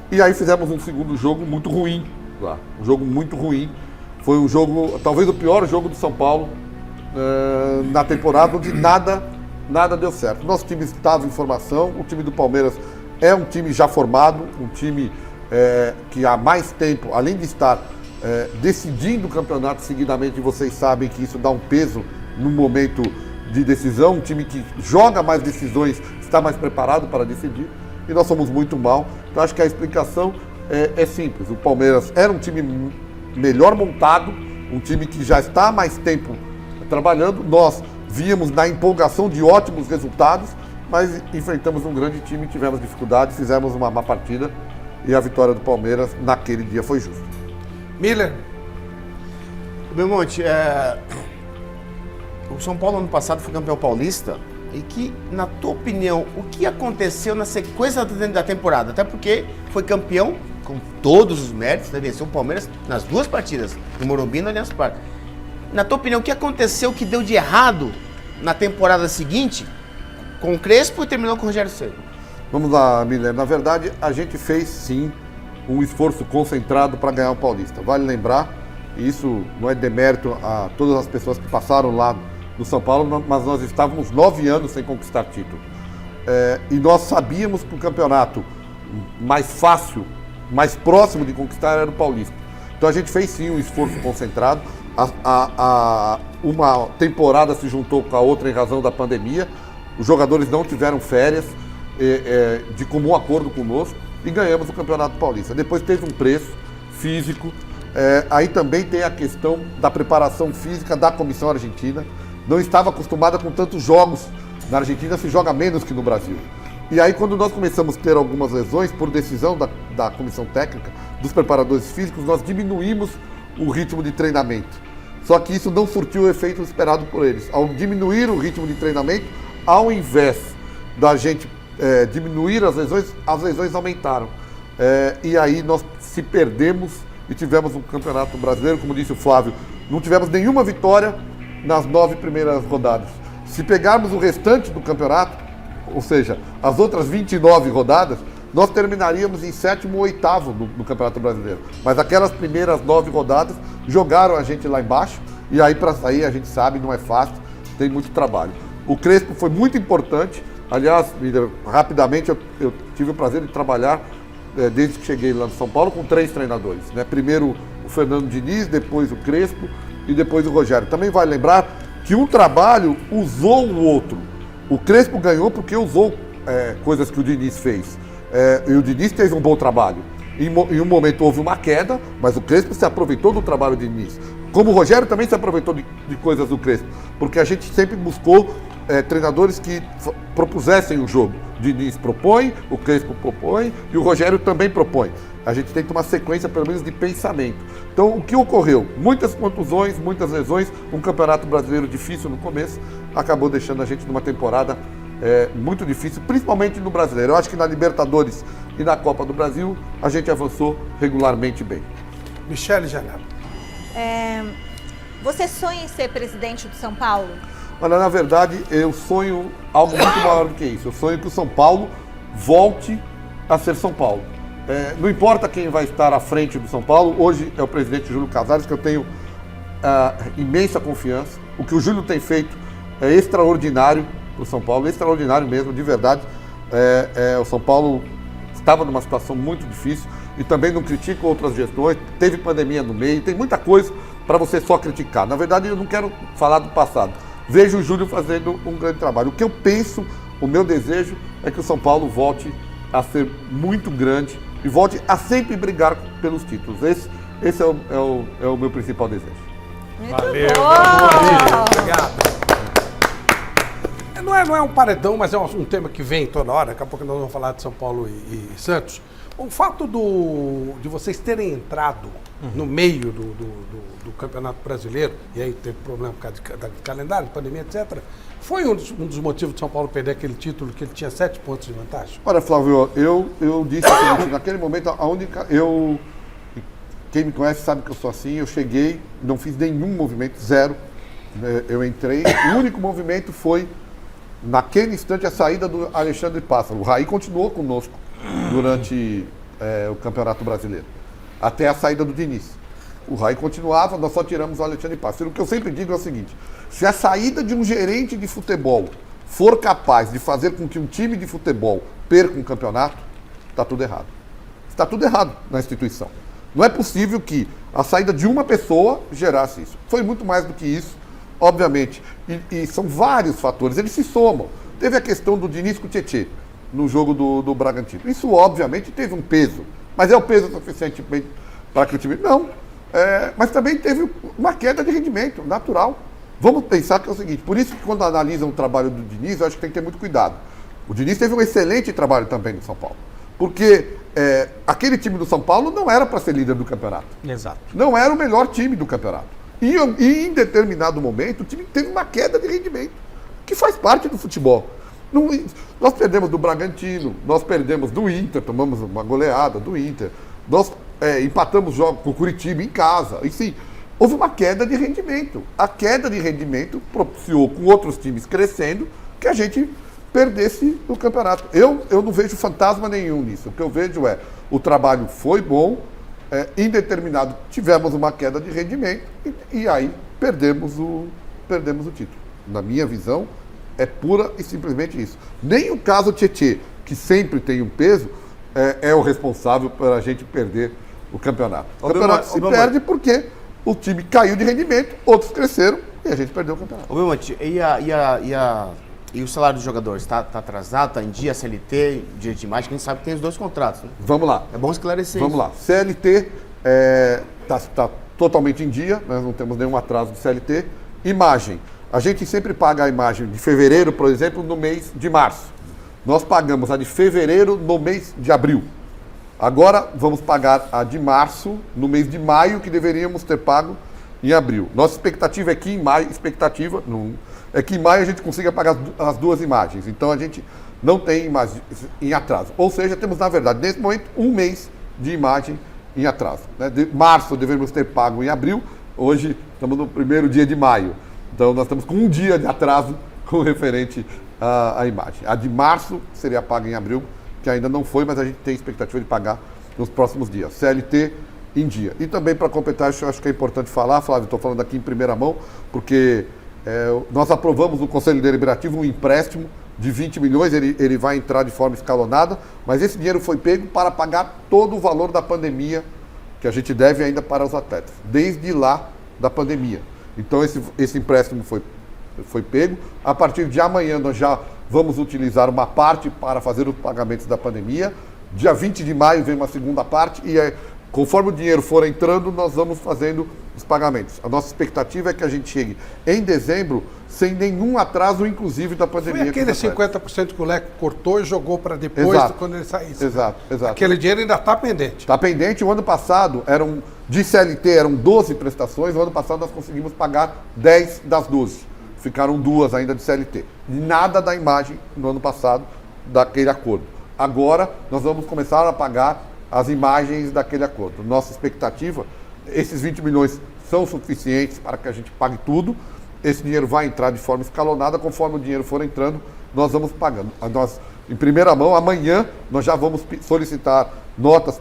E aí fizemos um segundo jogo muito ruim lá, um jogo muito ruim. Foi um jogo, talvez o pior jogo do São Paulo na temporada, onde nada deu certo. Nosso time estava em formação, o time do Palmeiras é um time já formado, um time que há mais tempo, além de estar decidindo o campeonato seguidamente, vocês sabem que isso dá um peso no momento de decisão, um time que joga mais decisões, está mais preparado para decidir, e nós somos muito mal. Então acho que a explicação é simples. O Palmeiras era um time melhor montado, um time que já está há mais tempo trabalhando. Nós víamos na empolgação de ótimos resultados, mas enfrentamos um grande time, tivemos dificuldades, fizemos uma má partida e a vitória do Palmeiras naquele dia foi justa. Miller. Belmonte, o São Paulo ano passado foi campeão paulista e que, na tua opinião, o que aconteceu na sequência da temporada? Até porque foi campeão com todos os méritos, né? Venceu o Palmeiras nas 2 partidas, no Morumbi e no Allianz Parque. Na tua opinião, o que aconteceu que deu de errado na temporada seguinte com o Crespo e terminou com o Rogério Ceni? Vamos lá, Miller. Na verdade, a gente fez sim um esforço concentrado para ganhar o Paulista. Vale lembrar, e isso não é demérito a todas as pessoas que passaram lá no São Paulo, mas nós estávamos 9 anos sem conquistar título. E nós sabíamos que o campeonato mais fácil, mais próximo de conquistar era o Paulista. Então a gente fez sim um esforço concentrado. Uma temporada se juntou com a outra em razão da pandemia. Os jogadores não tiveram férias de comum acordo conosco e ganhamos o Campeonato Paulista. Depois teve um preço físico. Aí também tem a questão da preparação física da comissão argentina. Não estava acostumada com tantos jogos. Na Argentina se joga menos que no Brasil. E aí quando nós começamos a ter algumas lesões, por decisão da comissão técnica, dos preparadores físicos, nós diminuímos o ritmo de treinamento. Só que isso não surtiu o efeito esperado por eles. Ao diminuir o ritmo de treinamento, ao invés da gente diminuir as lesões aumentaram. E aí nós se perdemos e tivemos um campeonato brasileiro, como disse o Flávio, não tivemos nenhuma vitória nas 9 primeiras rodadas. Se pegarmos o restante do campeonato, ou seja, as outras 29 rodadas, nós terminaríamos em 7º ou 8º no Campeonato Brasileiro. Mas aquelas primeiras 9 rodadas jogaram a gente lá embaixo, e aí para sair a gente sabe, não é fácil, tem muito trabalho. O Crespo foi muito importante, aliás, rapidamente eu tive o prazer de trabalhar desde que cheguei lá no São Paulo com 3 treinadores, né? Primeiro o Fernando Diniz, depois o Crespo e depois o Rogério. Também vale lembrar que um trabalho usou o outro. O Crespo ganhou porque usou coisas que o Diniz fez. E o Diniz teve um bom trabalho. Em um momento houve uma queda, mas o Crespo se aproveitou do trabalho do Diniz. Como o Rogério também se aproveitou de coisas do Crespo, porque a gente sempre buscou treinadores que propusessem o jogo. O Diniz propõe, o Crespo propõe e o Rogério também propõe. A gente tem que ter uma sequência, pelo menos, de pensamento. Então, o que ocorreu? Muitas contusões, muitas lesões, um campeonato brasileiro difícil no começo, acabou deixando a gente numa temporada muito difícil, principalmente no Brasileiro. Eu acho que na Libertadores e na Copa do Brasil, a gente avançou regularmente bem. Michele Janela. Você sonha em ser presidente do São Paulo? Olha, na verdade, eu sonho algo muito maior do que isso. Eu sonho que o São Paulo volte a ser São Paulo. Não importa quem vai estar à frente do São Paulo, hoje é o presidente Júlio Casares, que eu tenho imensa confiança. O que o Júlio tem feito é extraordinário para o São Paulo, extraordinário mesmo, de verdade. O São Paulo estava numa situação muito difícil e também não critico outras gestões, teve pandemia no meio, tem muita coisa para você só criticar. Na verdade, eu não quero falar do passado. Vejo o Júlio fazendo um grande trabalho. O que eu penso, o meu desejo é que o São Paulo volte a ser muito grande e volte a sempre brigar pelos títulos. Esse é o meu principal desejo. Valeu, obrigado. Não é um paredão, mas é um tema que vem toda hora. Daqui a pouco nós vamos falar de São Paulo e Santos. O fato de vocês terem entrado no meio do Campeonato Brasileiro, e aí teve problema por causa de calendário, de pandemia, etc., foi um dos motivos de São Paulo perder aquele título, que ele tinha 7 pontos de vantagem? Olha, Flávio, eu disse o seguinte, naquele momento, quem me conhece sabe que eu sou assim, eu cheguei, não fiz nenhum movimento, zero, eu entrei, o único movimento foi, naquele instante, a saída do Alexandre Pássaro. O Raí continuou conosco durante o Campeonato Brasileiro, até a saída do Diniz. O Raí continuava, nós só tiramos o Alexandre Pássaro. O que eu sempre digo é o seguinte, se a saída de um gerente de futebol for capaz de fazer com que um time de futebol perca um campeonato, está tudo errado. Está tudo errado na instituição. Não é possível que a saída de uma pessoa gerasse isso. Foi muito mais do que isso, obviamente. E são vários fatores, eles se somam. Teve a questão do Diniz com o Tietê no jogo do Bragantino. Isso, obviamente, teve um peso. Mas é o peso suficiente para que o time... Não. Mas também teve uma queda de rendimento natural. Vamos pensar que é o seguinte, por isso que quando analisam o trabalho do Diniz, eu acho que tem que ter muito cuidado. O Diniz teve um excelente trabalho também no São Paulo. Porque aquele time do São Paulo não era para ser líder do campeonato. Exato. Não era o melhor time do campeonato. E em determinado momento o time teve uma queda de rendimento, que faz parte do futebol. Nós perdemos do Bragantino, nós perdemos do Inter, tomamos uma goleada do Inter, nós empatamos jogos com o Curitiba em casa, enfim, houve uma queda de rendimento. A queda de rendimento propiciou, com outros times crescendo, que a gente perdesse o campeonato. Eu não vejo fantasma nenhum nisso. O que eu vejo o trabalho foi bom, em determinado tivemos uma queda de rendimento e aí perdemos o título. Na minha visão, é pura e simplesmente isso. Nem o caso Tietê, que sempre tem um peso, é o responsável por a gente perder o campeonato. O campeonato se perde porque o time caiu de rendimento, outros cresceram e a gente perdeu o campeonato. Ô, Belmonte, e o salário dos jogadores? Tá atrasado, tá em dia, CLT, dia de imagem, que a gente sabe que tem os dois contratos, né? Vamos lá. É bom esclarecer Vamos lá. CLT tá totalmente em dia, nós não temos nenhum atraso de CLT. Imagem. A gente sempre paga a imagem de fevereiro, por exemplo, no mês de março. Nós pagamos a de fevereiro no mês de abril. Agora vamos pagar a de março no mês de maio, que deveríamos ter pago em abril. Nossa expectativa é que em maio, a gente consiga pagar as duas imagens. Então a gente não tem imagem em atraso. Ou seja, temos, na verdade, nesse momento, um mês de imagem em atraso. Né? De março deveríamos ter pago em abril, hoje estamos no primeiro dia de maio. Então nós estamos com um dia de atraso com referente à imagem. A de março seria paga em abril, que ainda não foi, mas a gente tem expectativa de pagar nos próximos dias. CLT em dia. E também para completar, eu acho que é importante falar, Flávio, estou falando aqui em primeira mão, porque nós aprovamos no Conselho Deliberativo um empréstimo de 20 milhões, ele vai entrar de forma escalonada, mas esse dinheiro foi pego para pagar todo o valor da pandemia que a gente deve ainda para os atletas, desde lá da pandemia. Então esse empréstimo foi pego. A partir de amanhã nós já vamos utilizar uma parte para fazer os pagamentos da pandemia. Dia 20 de maio vem uma segunda parte e conforme o dinheiro for entrando, nós vamos fazendo os pagamentos. A nossa expectativa é que a gente chegue em dezembro sem nenhum atraso, inclusive da pandemia. Foi aquele 50% que o Leco cortou e jogou para depois, quando ele saísse. Exato. Aquele dinheiro ainda está pendente. Está pendente. O ano passado, de CLT eram 12 prestações, o ano passado nós conseguimos pagar 10 das 12. Ficaram 2 ainda de CLT. Nada da imagem no ano passado daquele acordo. Agora nós vamos começar a pagar as imagens daquele acordo. Nossa expectativa, esses 20 milhões são suficientes para que a gente pague tudo. Esse dinheiro vai entrar de forma escalonada, conforme o dinheiro for entrando, nós vamos pagando. Nós, em primeira mão, amanhã, nós já vamos solicitar notas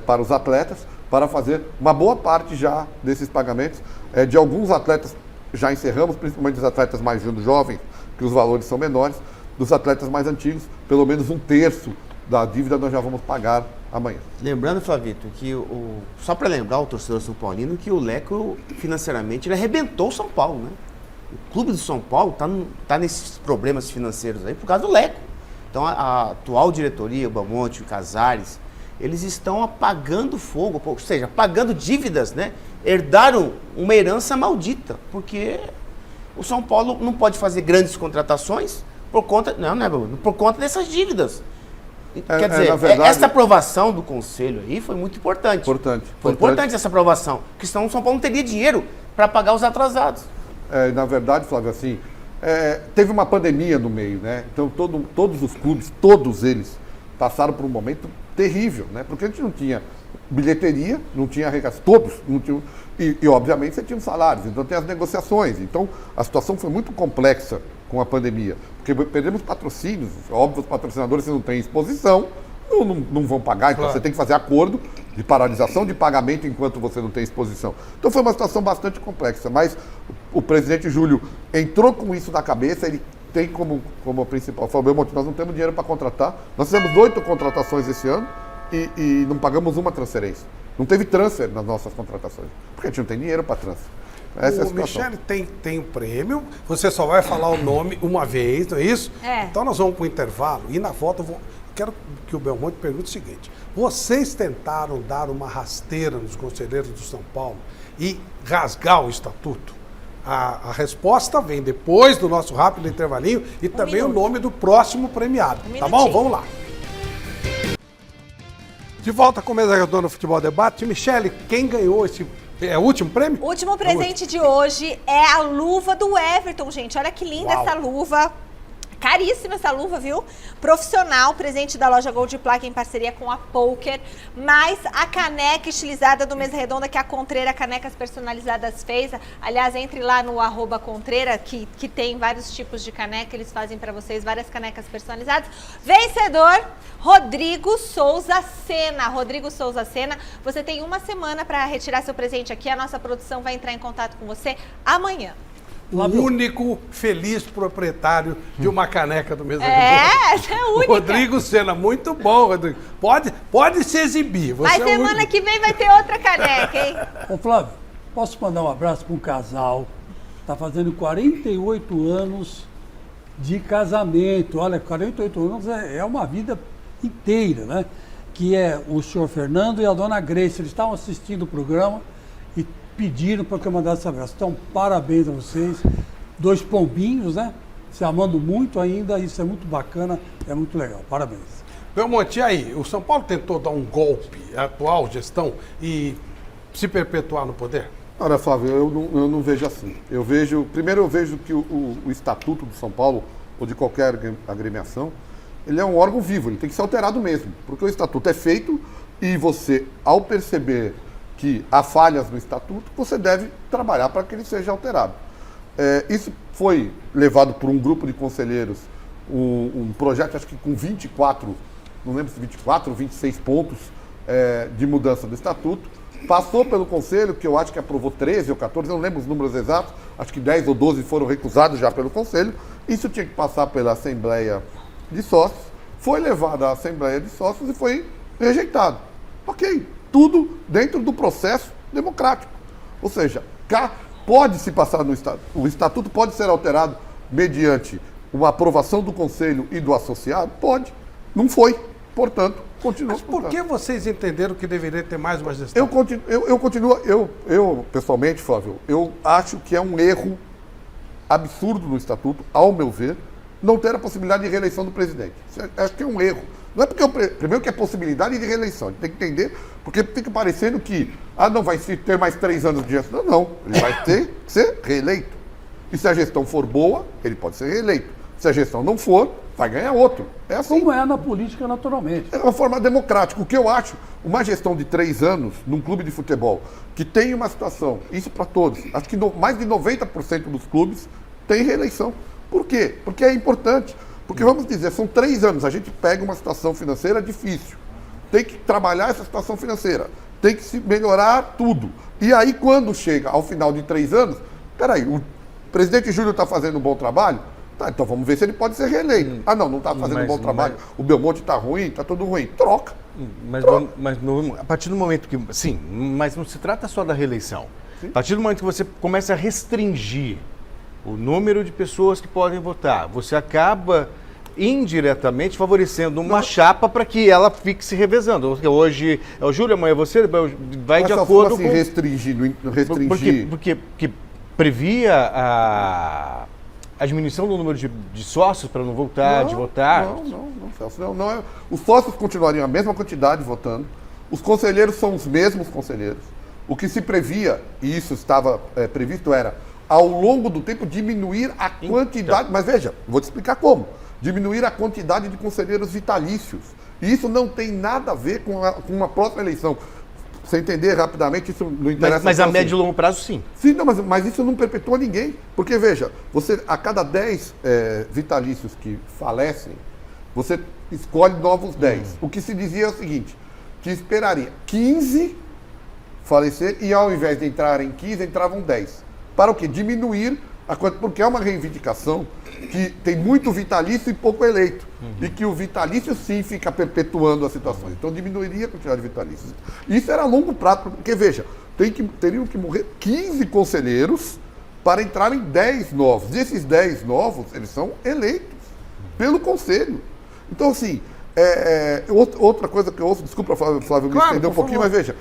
para os atletas, para fazer uma boa parte já desses pagamentos. De alguns atletas já encerramos, principalmente dos atletas mais jovens, que os valores são menores. Dos atletas mais antigos, pelo menos 1/3 da dívida nós já vamos pagar amanhã. Lembrando, Flavito, que só para lembrar o torcedor São Paulino que o Leco, financeiramente, ele arrebentou o São Paulo, né? O clube do São Paulo tá nesses problemas financeiros aí por causa do Leco. Então a atual diretoria, o Belmonte, o Casares, eles estão apagando fogo, ou seja, pagando dívidas, né? Herdaram uma herança maldita, porque o São Paulo não pode fazer grandes contratações por conta dessas dívidas. Quer dizer, verdade, essa aprovação do Conselho aí foi muito importante. Foi importante essa aprovação, porque senão o São Paulo não teria dinheiro para pagar os atrasados. Na verdade, Flávio, assim, teve uma pandemia no meio, né? Então todos os clubes, todos eles, passaram por um momento terrível, né? Porque a gente não tinha bilheteria, não tinha arrecadação, todos não tinham, e obviamente você tinha os salários, então tem as negociações. Então a situação foi muito complexa com a pandemia, porque perdemos patrocínios, óbvio, os patrocinadores, se não têm exposição, não vão pagar, então você tem que fazer acordo de paralisação de pagamento enquanto você não tem exposição. Então foi uma situação bastante complexa, mas o presidente Júlio entrou com isso na cabeça, ele tem como principal, falou, nós não temos dinheiro para contratar, nós fizemos 8 contratações esse ano e não pagamos uma transferência. Não teve transfer nas nossas contratações, porque a gente não tem dinheiro para transfer. Essa é a situação. O Michele tem um prêmio, você só vai falar o nome uma vez, não é isso? Então nós vamos para o intervalo e na volta quero que o Belmonte pergunte o seguinte: vocês tentaram dar uma rasteira nos conselheiros do São Paulo e rasgar o estatuto? A resposta vem depois do nosso rápido intervalinho e também o nome do próximo premiado. Tá bom? Vamos lá. De volta com Mesa Redonda no Futebol Debate. Michele, quem ganhou esse... É o último prêmio? O último presente de hoje é a luva do Everton, gente. Olha que linda essa luva. Caríssima essa luva, viu? Profissional, presente da loja Gold Plaque em parceria com a Poker, mais a caneca estilizada do Mesa Redonda que a Contreira Canecas Personalizadas fez. Aliás, entre lá no @Contreira, que tem vários tipos de caneca, eles fazem para vocês várias canecas personalizadas. Vencedor, Rodrigo Souza Sena. Rodrigo Souza Sena, você tem uma semana para retirar seu presente aqui. A nossa produção vai entrar em contato com você amanhã. O único feliz proprietário de uma caneca do Mesa Redonda. Essa é a única. Rodrigo Sena, muito bom, Rodrigo. Pode se exibir. Você Mas semana que vem vai ter outra caneca, hein? Ô Flávio, posso mandar um abraço para um casal. Está fazendo 48 anos de casamento. Olha, 48 anos é uma vida inteira, né? Que é o senhor Fernando e a dona Grace. Eles estavam assistindo o programa e pediram para que eu mandasse esse abraço. Então, parabéns a vocês. 2 pombinhos, né? Se amando muito ainda, isso é muito bacana, é muito legal. Parabéns. Belmonte, e aí? O São Paulo tentou dar um golpe à atual gestão e se perpetuar no poder? Olha, Flávio, eu não vejo assim. Primeiro eu vejo que o Estatuto do São Paulo, ou de qualquer agremiação, ele é um órgão vivo, ele tem que ser alterado mesmo. Porque o Estatuto é feito e você, ao perceber que há falhas no Estatuto, você deve trabalhar para que ele seja alterado. Isso foi levado por um grupo de conselheiros, um projeto, acho que com 24, não lembro se 24 ou 26 pontos de mudança do Estatuto. Passou pelo Conselho, que eu acho que aprovou 13 ou 14, eu não lembro os números exatos, acho que 10 ou 12 foram recusados já pelo Conselho. Isso tinha que passar pela Assembleia de Sócios, foi levado à Assembleia de Sócios e foi rejeitado. Ok. Tudo dentro do processo democrático. Ou seja, pode se passar no Estatuto, o Estatuto pode ser alterado mediante uma aprovação do Conselho e do associado? Pode. Não foi. Portanto, continua. Mas por que vocês entenderam que deveria ter mais uma gestão? Eu pessoalmente, Flávio, eu acho que é um erro absurdo no Estatuto, ao meu ver, não ter a possibilidade de reeleição do presidente. Acho que é um erro. Não é porque, primeiro, que é possibilidade de reeleição. A gente tem que entender, porque fica parecendo que, não vai ter mais 3 anos de gestão. Não, ele vai ter que ser reeleito. E se a gestão for boa, ele pode ser reeleito. Se a gestão não for, vai ganhar outro. É assim. Como é na política, naturalmente. É uma forma democrática. O que eu acho, uma gestão de 3 anos num clube de futebol, que tem uma situação, isso para todos, acho que mais de 90% dos clubes tem reeleição. Por quê? Porque é importante. Porque, vamos dizer, são 3 anos, a gente pega uma situação financeira difícil, tem que trabalhar essa situação financeira, tem que se melhorar tudo. E aí, quando chega ao final de 3 anos, peraí, o presidente Júlio está fazendo um bom trabalho? Tá, então vamos ver se ele pode ser reeleito. Não está fazendo um bom trabalho, o Belmonte está ruim, está tudo ruim. Troca. Mas a partir do momento que... Sim, mas não se trata só da reeleição. Sim. A partir do momento que você começa a restringir o número de pessoas que podem votar, você acaba indiretamente favorecendo uma chapa para que ela fique se revezando. Hoje é o Júlio, amanhã é você, vai de acordo com... restringir. Porque previa a diminuição do número de sócios para não voltar, de votar. Não. Os sócios continuariam a mesma quantidade votando, os conselheiros são os mesmos conselheiros. O que se previa, e isso estava previsto, era, ao longo do tempo, diminuir a quantidade... Mas veja, vou te explicar como. Diminuir a quantidade de conselheiros vitalícios. E isso não tem nada a ver com uma próxima eleição. Você entender rapidamente, isso não interessa. Mas a médio e longo prazo, sim. Sim, não, mas isso não perpetua ninguém. Porque, veja, você, a cada 10 vitalícios que falecem, você escolhe novos 10. O que se dizia é o seguinte, que esperaria 15 falecer e, ao invés de entrarem 15, entravam 10. Para o quê? Diminuir a quantidade, porque é uma reivindicação que tem muito vitalício e pouco eleito. E que o vitalício, sim, fica perpetuando as situações. Então, diminuiria a quantidade de vitalícios. Isso era a longo prazo, porque, veja, teriam que morrer 15 conselheiros para entrarem 10 novos. E esses 10 novos, eles são eleitos pelo Conselho. Então, assim, outra coisa que eu ouço, desculpa, Flávio, me estender um pouquinho, mas veja,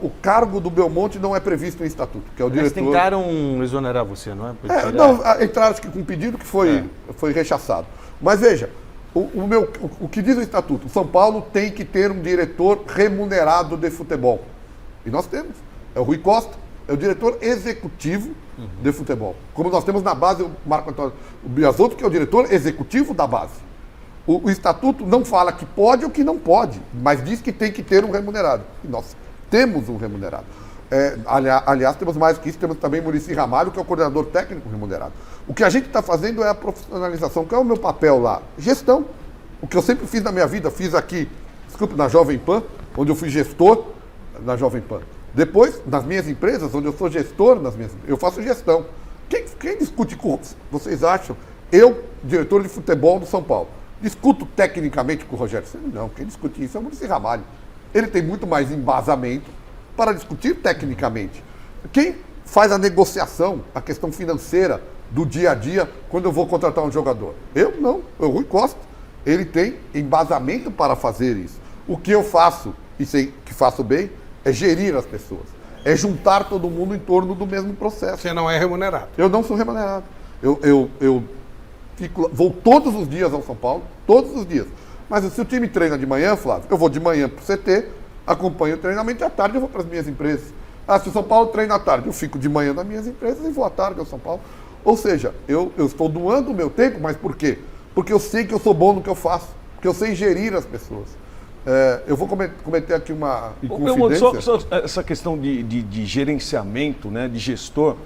o cargo do Belmonte não é previsto em estatuto, que é o diretor... Eles tentaram exonerar você, não é? Entraram acho que com um pedido que foi rechaçado. Mas veja, O que diz o Estatuto? O São Paulo tem que ter um diretor remunerado de futebol. E nós temos. É o Rui Costa, é o diretor executivo de futebol. Como nós temos na base o Marco Antônio Biasotto, que é o diretor executivo da base. O Estatuto não fala que pode ou que não pode, mas diz que tem que ter um remunerado. E nós temos um remunerado. Aliás, temos mais que isso, temos também Muricy Ramalho, que é o coordenador técnico remunerado. O que a gente está fazendo é a profissionalização. Qual é o meu papel lá? Gestão. O que eu sempre fiz na minha vida, fiz aqui, na Jovem Pan, onde eu fui gestor na Jovem Pan. Depois, nas minhas empresas, onde eu sou gestor, eu faço gestão. Quem discute com vocês acham? Eu, diretor de futebol do São Paulo. Discuto tecnicamente com o Rogério Ceni? Não, quem discute isso é o Muricy Ramalho. Ele tem muito mais embasamento para discutir tecnicamente. Quem faz a negociação, a questão financeira do dia a dia, quando eu vou contratar um jogador? Eu não, é o Rui Costa. Ele tem embasamento para fazer isso. O que eu faço, e sei que faço bem, é gerir as pessoas. É juntar todo mundo em torno do mesmo processo. Você não é remunerado. Eu não sou remunerado. Eu vou todos os dias ao São Paulo, todos os dias. Mas se o time treina de manhã, Flávio, eu vou de manhã para o CT, acompanho o treinamento e à tarde eu vou para as minhas empresas. Se o São Paulo treina à tarde, eu fico de manhã nas minhas empresas e vou à tarde ao São Paulo. Ou seja, eu estou doando o meu tempo, mas por quê? Porque eu sei que eu sou bom no que eu faço, porque eu sei gerir as pessoas. Eu vou cometer aqui uma inconfidência. Só essa questão de gerenciamento, né, de gestor,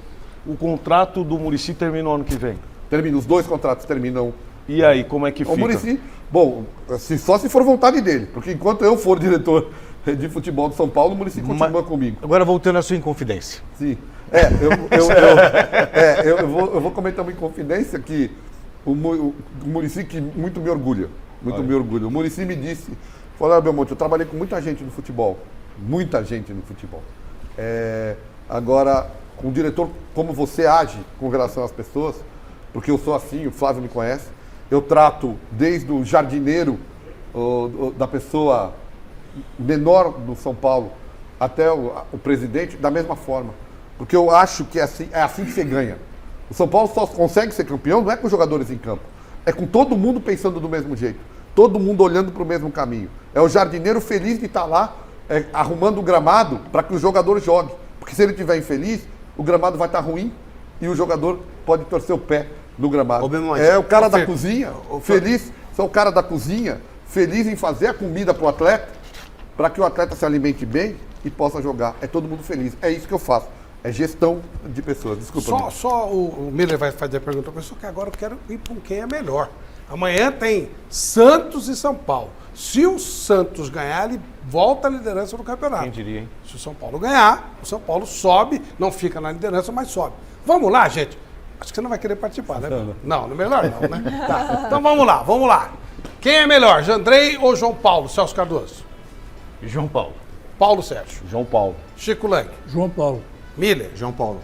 o contrato do Muricy termina o ano que vem? Termina, os dois contratos terminam. E aí, como é que fica? O Muricy, bom, só se for vontade dele, porque enquanto eu for diretor de futebol de São Paulo, o Muricy continua comigo. Agora voltando à sua inconfidência. Sim. Eu vou comentar uma inconfidência que o Muricy, que muito me orgulha. Me orgulha. O Muricy me disse, falou, Belmonte, eu trabalhei com muita gente no futebol. Muita gente no futebol. Agora, com um diretor como você age com relação às pessoas, porque eu sou assim, o Flávio me conhece, eu trato desde o jardineiro da pessoa menor do São Paulo até o presidente da mesma forma. Porque eu acho que é assim que você ganha. O São Paulo só consegue ser campeão não é com jogadores em campo, é com todo mundo pensando do mesmo jeito, todo mundo olhando para o mesmo caminho. É o jardineiro feliz de estar lá arrumando o gramado para que o jogador jogue. Porque se ele estiver infeliz, o gramado vai estar ruim e o jogador pode torcer o pé no gramado. É o cara da cozinha, feliz, sou o cara da cozinha, feliz em fazer a comida para o atleta, para que o atleta se alimente bem e possa jogar. É todo mundo feliz. É isso que eu faço. É gestão de pessoas. Desculpa. Só o Miller vai fazer a pergunta para que agora eu quero ir com quem é melhor. Amanhã tem Santos e São Paulo. Se o Santos ganhar, ele volta à liderança do campeonato. Quem diria, hein? Se o São Paulo ganhar, o São Paulo sobe, não fica na liderança, mas sobe. Vamos lá, gente. Acho que você não vai querer participar, né? Não, melhor não, né? Tá. Então vamos lá. Quem é melhor, Jandrei ou João Paulo, Celso Cardoso? João Paulo. Paulo Sérgio. João Paulo. Chico Lang. João Paulo. Miller. João Paulo.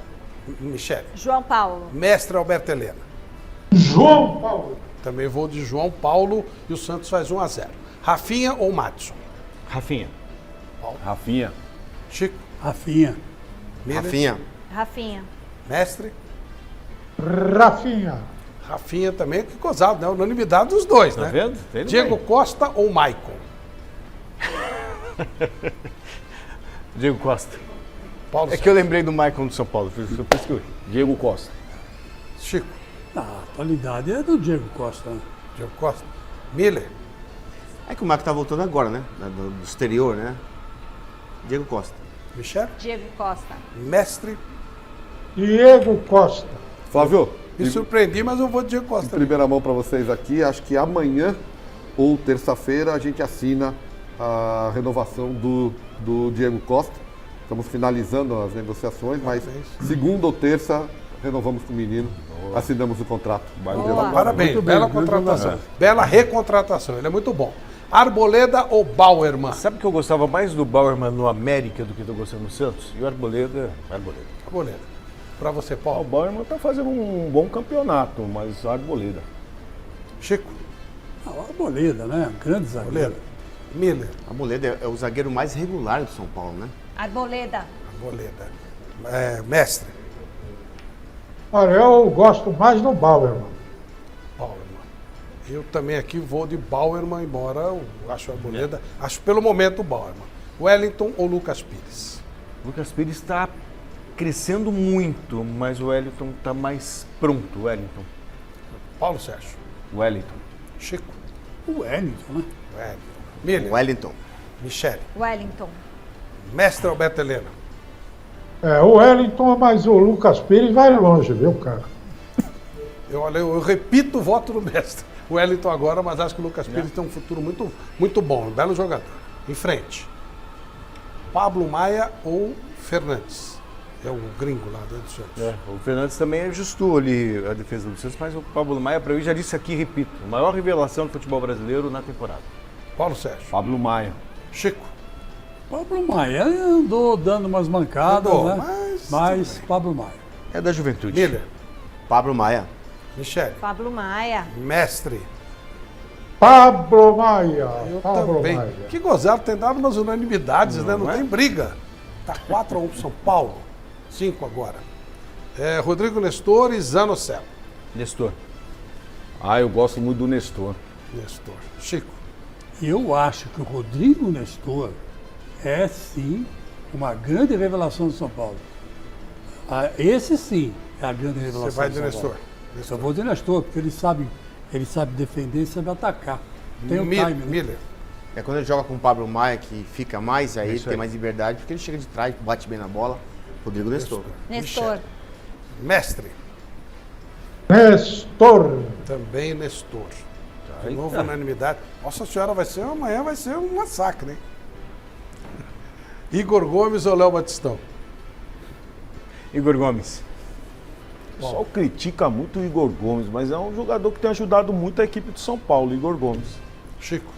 Michele. João Paulo. Mestre Alberto Helena. João Paulo. Também vou de João Paulo e o Santos faz 1-0. Rafinha ou Madison? Rafinha. Rafinha. Chico. Rafinha. Miller. Rafinha. Mestre. Rafinha. Rafinha também, que gozado, né? Unanimidade dos dois, Tá né? vendo? Diego Costa ou Maicon? Diego Costa. Paulo É que eu lembrei do Maicon do São Paulo, por isso que eu... Diego Costa. Chico. A atualidade é do Diego Costa. Né? Diego Costa. Miller. É que o Marco tá voltando agora, né? Do exterior, né? Diego Costa. Michele. Diego Costa. Mestre. Diego Costa. Flávio, Me surpreendi, mas eu vou de Diego Costa. em primeira mão para vocês aqui, acho que amanhã ou terça-feira a gente assina a renovação do Diego Costa. Estamos finalizando as negociações, mas segunda ou terça renovamos com o menino, assinamos o contrato. Parabéns, Muito bem, bela grande contratação. jogador. Bela recontratação, ele é muito bom. Arboleda ou Bauerman? Sabe que eu gostava mais do Bauerman no América do que eu gostava no Santos? E o Arboleda... Arboleda. Pra você, O Paulo. Bauerman está fazendo um bom campeonato, mas a Arboleda. Chico. O Arboleda, né? Grande zagueiro. Miller. Arboleda é o zagueiro mais regular do São Paulo, né? Arboleda. Arboleda. Mestre. Olha, eu gosto mais do Bauerman. Bauerman. Eu também aqui vou de Bauerman, embora eu acho a Arboleda. Acho pelo momento o Bauerman. Wellington ou Lucas Pires? Lucas Pires está crescendo muito, mas o Wellington está mais pronto. Wellington. Paulo Sérgio. Wellington. Chico. O Wellington, né? Wellington. Miller. Wellington. Michele. Wellington. Mestre Alberto Helena. O Wellington, mas o Lucas Pires vai longe, viu, cara? Eu repito o voto do mestre. O Wellington agora, mas acho que o Lucas Pires tem um futuro muito, muito bom. Um belo jogador. Em frente. Pablo Maia ou Fernandes? É o gringo lá do Santos. O Fernandes também ajustou ali a defesa do Santos, mas o Pablo Maia, para mim, já disse aqui, repito, a maior revelação do futebol brasileiro na temporada. Paulo Sérgio. Pablo Maia. Chico. Pablo Maia andou dando umas mancadas, Andou, né? Mas Pablo Maia. É da juventude. Miller. Pablo Maia. Michele. Pablo Maia. Mestre. Pablo Maia. Eu Pablo também. Maia. Que gozado, tem dado umas unanimidades, né? Não tem briga. Tá 4-1 pro São Paulo. 5 agora. Rodrigo Nestor e Zanocelo. Nestor. Eu gosto muito do Nestor. Nestor. Chico. Eu acho que o Rodrigo Nestor é, sim, uma grande revelação do São Paulo. Esse, sim, é a grande revelação Você vai do de São Nestor. Paulo. Eu vou de Nestor, porque ele sabe defender e sabe atacar. Tem o time, né? Miller. É quando ele joga com o Pablo Maia, que fica mais, aí ele Isso tem aí. mais liberdade, porque ele chega de trás, bate bem na bola. Rodrigo Nestor. Nestor. Mestre. Nestor. Também Nestor. De novo, unanimidade. Nossa senhora, amanhã vai ser um massacre, hein? Igor Gomes ou Léo Batistão? Igor Gomes. O pessoal critica muito o Igor Gomes, mas é um jogador que tem ajudado muito a equipe de São Paulo, Igor Gomes. Chico.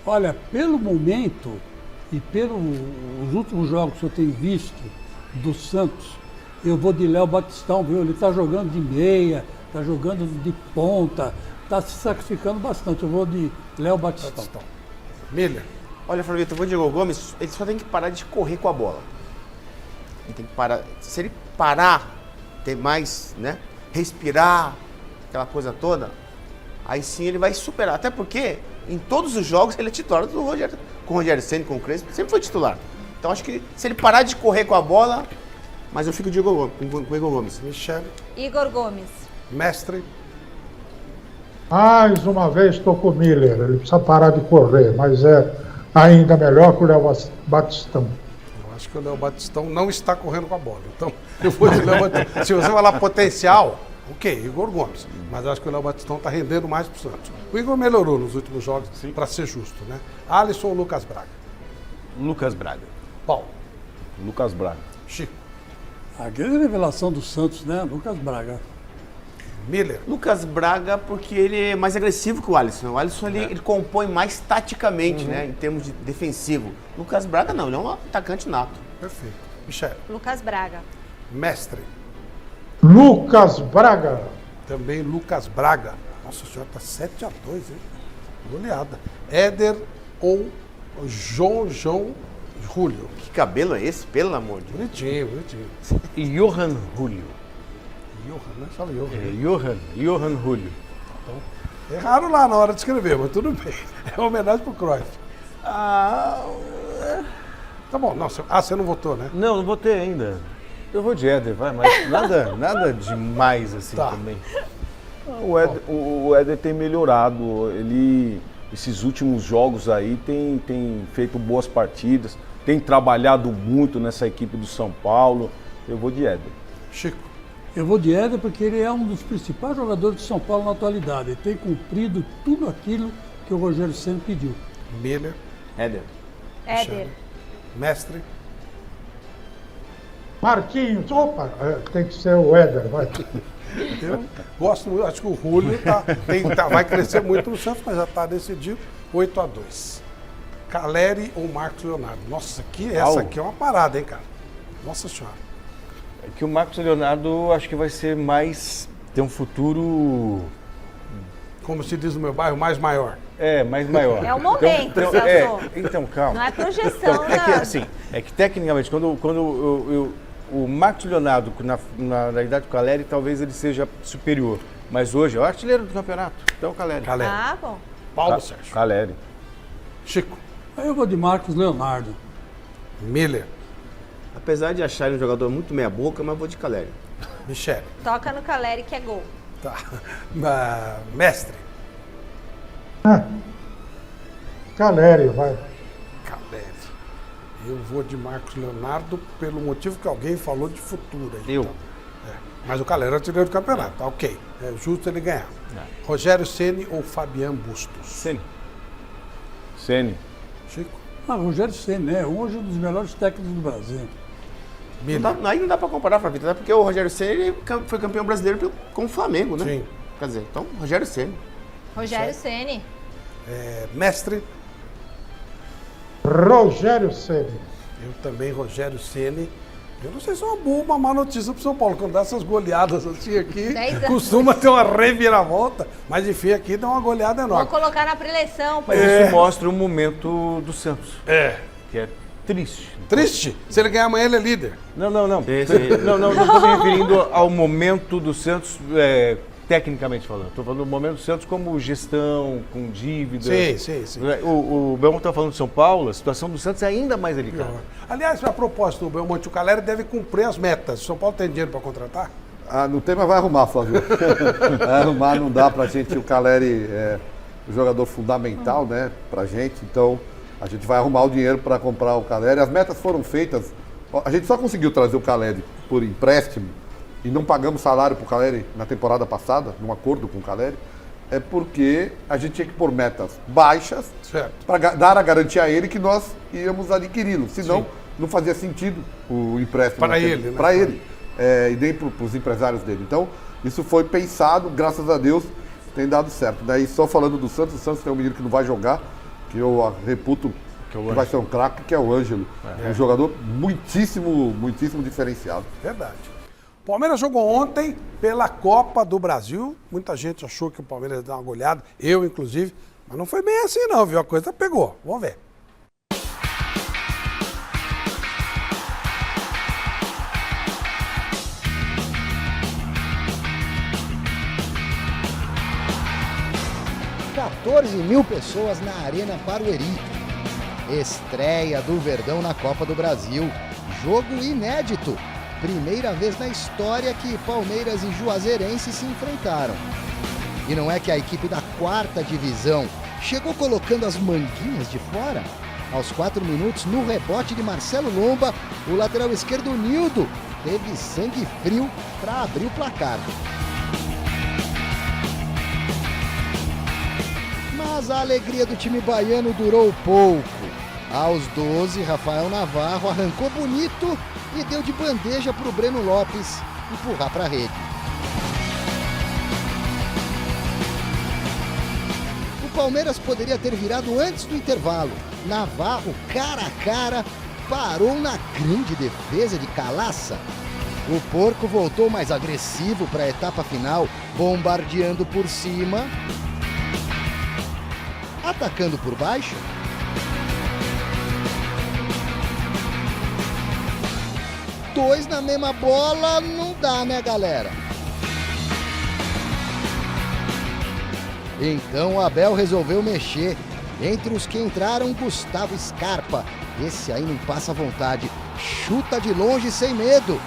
Olha, pelo momento e pelos últimos jogos que eu tenho visto do Santos, eu vou de Léo Batistão, viu? Ele está jogando de meia, está jogando de ponta, está se sacrificando bastante. Eu vou de Léo Batistão. Miller. Olha, Flavito, eu vou de Igor Gomes, ele só tem que parar de correr com a bola. Ele tem que parar. Se ele parar, ter mais, né? Respirar, aquela coisa toda, aí sim ele vai superar. Até porque em todos os jogos ele é titular do Rogério, com o Rogério Ceni, com o Crespo, sempre foi titular. Então acho que se ele parar de correr com a bola, mas eu fico de Igor Gomes, com o Igor Gomes. Michele. Igor Gomes. Mestre. Mais uma vez estou com o Miller. Ele precisa parar de correr, mas é ainda melhor que o Léo Batistão. Eu acho que o Léo Batistão não está correndo com a bola. Então, eu vou de Léo Batistão. Se você falar potencial, ok, Igor Gomes. Mas eu acho que o Léo Batistão está rendendo mais pro Santos. O Igor melhorou nos últimos jogos, para ser justo, né? Alisson ou Lucas Braga? Lucas Braga. Paulo. Lucas Braga. Chico. A grande revelação do Santos, né? Lucas Braga. Miller. Lucas Braga, porque ele é mais agressivo que o Alisson. O Alisson ele compõe mais taticamente, né? Em termos de defensivo. Lucas Braga não, ele é um atacante nato. Perfeito. Michele. Lucas Braga. Mestre. Lucas Braga. Também Lucas Braga. Nossa senhora, tá 7-2, hein? Goleada. Éder ou João Júlio? Que cabelo é esse, pelo amor de Deus? Bonitinho, bonitinho. Johan Julio. Johan, né? Fala Johan. Johan Julio. Erraram lá na hora de escrever, mas tudo bem. É uma homenagem pro Cruyff. Tá bom. Não, você não votou, né? Não votei ainda. Eu vou de Éder, vai, mas nada demais assim Tá. também. O Éder tem melhorado, esses últimos jogos aí tem feito boas partidas, tem trabalhado muito nessa equipe do São Paulo. Eu vou de Éder. Chico. Eu vou de Éder porque ele é um dos principais jogadores de São Paulo na atualidade. Ele tem cumprido tudo aquilo que o Rogério Ceni pediu. Miller. Éder. Éder. Mestre. Marquinhos. Opa, tem que ser o Éder, vai. Eu gosto muito, acho que o Júlio vai crescer muito no Santos, mas já está decidido. 8-2. Caleri ou Marcos Leonardo? Nossa, essa aqui é uma parada, hein, cara? Nossa senhora. É que o Marcos Leonardo acho que vai ser mais. Tem um futuro. Como se diz no meu bairro, mais maior. Mais maior. É o momento, Celso. Então, calma. Não é projeção, É que não. assim, tecnicamente, quando o Marcos Leonardo, na idade do Caleri, talvez ele seja superior. Mas hoje é o artilheiro do campeonato. Então o Caleri. Ah, bom. Paulo Sérgio. Caleri. Chico. Aí eu vou de Marcos Leonardo. Miller. Apesar de acharem um jogador muito meia boca, mas vou de Caleri. Michele. Toca no Caleri que é gol. Tá. Mestre. Caleri, vai. Caleri. Eu vou de Marcos Leonardo pelo motivo que alguém falou de futuro. Aí, Eu. então. Mas o Caleri é artilheiro do campeonato. Tá ok. É justo ele ganhar. Rogério Ceni ou Fabian Bustos? Ceni. Chico. Rogério Ceni, né? Hoje um dos melhores técnicos do Brasil. Aí não dá pra comparar, Flavito, até porque o Rogério Ceni foi campeão brasileiro com o Flamengo, né? Sim. Quer dizer, então, Rogério Ceni. Rogério Ceni. Mestre. Rogério Ceni. Eu também, Rogério Ceni. Eu não sei se é uma boa ou uma má notícia pro São Paulo. Quando dá essas goleadas assim aqui, 10 anos. costuma ter uma reviravolta. Mas enfim, aqui dá uma goleada Vou enorme. colocar na preleção. Mas isso mostra o momento do Santos. Que é triste. Triste? Se ele ganhar amanhã, ele é líder. Não. Não estou me referindo ao momento do Santos, tecnicamente falando. Estou falando do momento do Santos como gestão, com dívidas. Sim. O Belmonte está falando de São Paulo, a situação do Santos é ainda mais delicada. Aliás, a propósito, o Belmonte, o Caleri deve cumprir as metas. O São Paulo tem dinheiro para contratar? No tema vai arrumar, Flávio. Vai arrumar, não dá pra gente. O Caleri é um jogador fundamental, né, pra gente. Então, a gente vai arrumar o dinheiro para comprar o Caleri. As metas foram feitas. A gente só conseguiu trazer o Caleri por empréstimo e não pagamos salário pro Caleri na temporada passada, num acordo com o Caleri, é porque a gente tinha que pôr metas baixas para dar a garantia a ele que nós íamos adquiri-lo. Senão, não fazia sentido o empréstimo. Para ele, né? Para ele. E nem para os empresários dele. Então, isso foi pensado, graças a Deus, tem dado certo. Daí, só falando do Santos, o Santos tem um menino que não vai jogar, que eu reputo que vai ser um craque, que é o Ângelo. É um jogador muitíssimo diferenciado. Verdade. O Palmeiras jogou ontem pela Copa do Brasil. Muita gente achou que o Palmeiras ia dar uma goleada, eu inclusive, mas não foi bem assim não, viu? A coisa pegou. Vamos ver. mil pessoas na Arena Barueri. Estreia do Verdão na Copa do Brasil. Jogo inédito. Primeira vez na história que Palmeiras e Juazeirense se enfrentaram. E não é que a equipe da 4ª divisão chegou colocando as manguinhas de fora? Aos 4 minutos, no rebote de Marcelo Lomba, o lateral esquerdo Nildo teve sangue frio para abrir o placar. Mas a alegria do time baiano durou pouco. Aos 12, Rafael Navarro arrancou bonito e deu de bandeja para o Breno Lopes empurrar para a rede. O Palmeiras poderia ter virado antes do intervalo. Navarro, cara a cara, parou na grande defesa de Calaça. O Porco voltou mais agressivo para a etapa final, bombardeando por cima, atacando por baixo. Dois na mesma bola não dá, né, galera? Então o Abel resolveu mexer. Entre os que entraram, Gustavo Scarpa. Esse aí não passa vontade. Chuta de longe sem medo.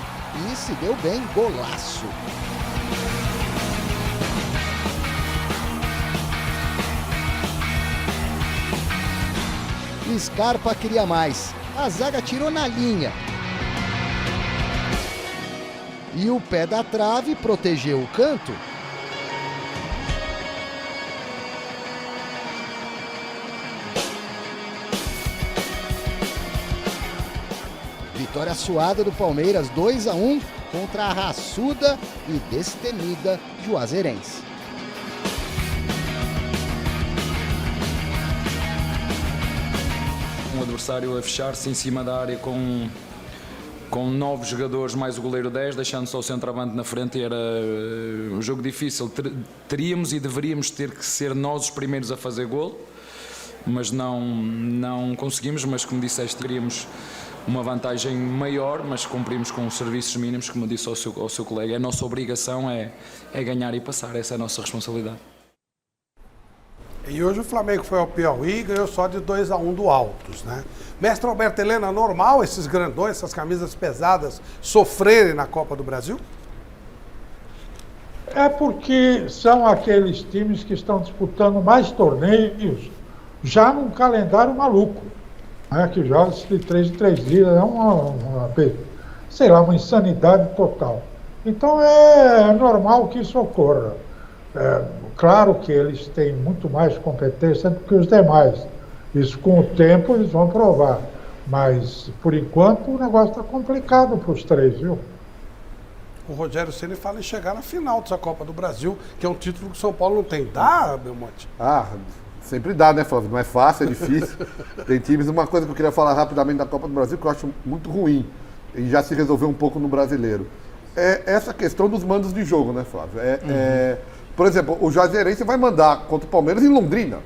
E se deu bem, golaço. Scarpa queria mais. A zaga tirou na linha. E o pé da trave protegeu o canto. Vitória suada do Palmeiras, 2-1 contra a raçuda e destemida Juazeirense. Um adversário a fechar-se em cima da área com 9 jogadores mais o goleiro 10, deixando só o centroavante na frente. Era um jogo difícil. Teríamos e deveríamos ter que ser nós os primeiros a fazer golo, mas não conseguimos. Mas como disseste, queríamos uma vantagem maior, mas cumprimos com os serviços mínimos, como eu disse ao seu colega. A nossa obrigação é ganhar e passar, essa é a nossa responsabilidade. E hoje o Flamengo foi ao Piauí e ganhou só de 2-1 do Altos, né? Mestre Alberto Helena, normal esses grandões, essas camisas pesadas, sofrerem na Copa do Brasil? É porque são aqueles times que estão disputando mais torneios já num calendário maluco, né? Que joga-se de 3 em 3 dias, é uma insanidade total. Então é normal que isso ocorra. Claro que eles têm muito mais competência do que os demais. Isso com o tempo eles vão provar. Mas, por enquanto, o negócio está complicado para os 3, viu? O Rogério Ceni fala em chegar na final dessa Copa do Brasil, que é um título que o São Paulo não tem. Dá, Belmonte? Sempre dá, né, Flávio? Não é fácil, é difícil. Tem times, uma coisa que eu queria falar rapidamente da Copa do Brasil, que eu acho muito ruim, e já se resolveu um pouco no Brasileiro. É essa questão dos mandos de jogo, né, Flávio? Por exemplo, o Juazeirense vai mandar contra o Palmeiras em Londrina.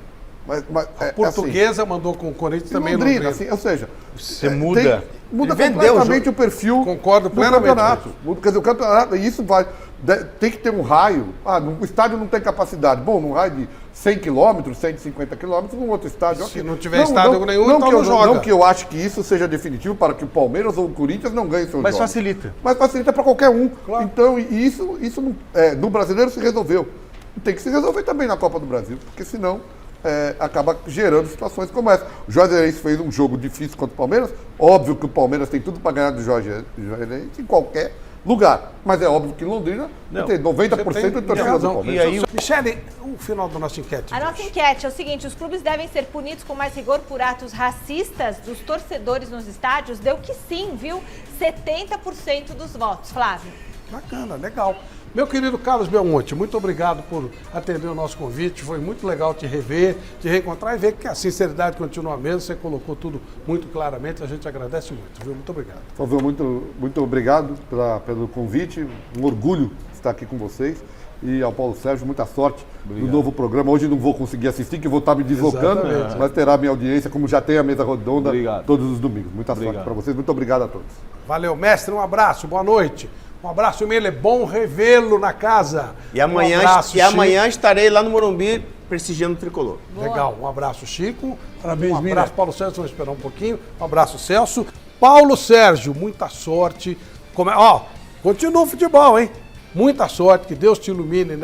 A Portuguesa mandou com o Corinthians também em Londrina. Assim, ou seja, você muda completamente o perfil do campeonato. Quer dizer, o campeonato, e isso tem que ter um raio. O estádio não tem capacidade. Bom, num raio de 100 km, 150 km, num outro estádio. Se não tiver estádio nenhum, então não joga. Não que eu acho que isso seja definitivo para que o Palmeiras ou o Corinthians não ganhem seus jogos. Facilita. Mas facilita para qualquer um. Claro. Então, isso no Brasileiro se resolveu. Tem que se resolver também na Copa do Brasil, porque senão acaba gerando situações como essa. O Juazeirense fez um jogo difícil contra o Palmeiras. Óbvio que o Palmeiras tem tudo para ganhar do Juazeirense em qualquer lugar. Mas é óbvio que em Londrina tem 90% de torcida do Palmeiras. E aí, Michele, o final da nossa enquete. A nossa enquete é o seguinte: os clubes devem ser punidos com mais rigor por atos racistas dos torcedores nos estádios? Deu que sim, viu? 70% dos votos, Flávio. Bacana, legal. Meu querido Carlos Belmonte, muito obrigado por atender o nosso convite. Foi muito legal te rever, te reencontrar e ver que a sinceridade continua a mesma. Você colocou tudo muito claramente. A gente agradece muito, viu? Muito obrigado. Fábio, muito obrigado pelo convite. Um orgulho estar aqui com vocês. E ao Paulo Sérgio, muita sorte no novo programa. Hoje não vou conseguir assistir, que vou estar me deslocando, mas terá minha audiência, como já tem a mesa redonda todos os domingos. Muita sorte para vocês. Muito obrigado a todos. Valeu, mestre. Um abraço. Boa noite. Um abraço, Miller. É bom revê-lo na casa. E amanhã, amanhã estarei lá no Morumbi prestigiando o Tricolor. Boa. Legal. Um abraço, Chico. Parabéns, Miller. Um abraço, Paulo Sérgio. Vamos esperar um pouquinho. Um abraço, Celso. Paulo Sérgio, muita sorte. Continua o futebol, hein? Muita sorte, que Deus te ilumine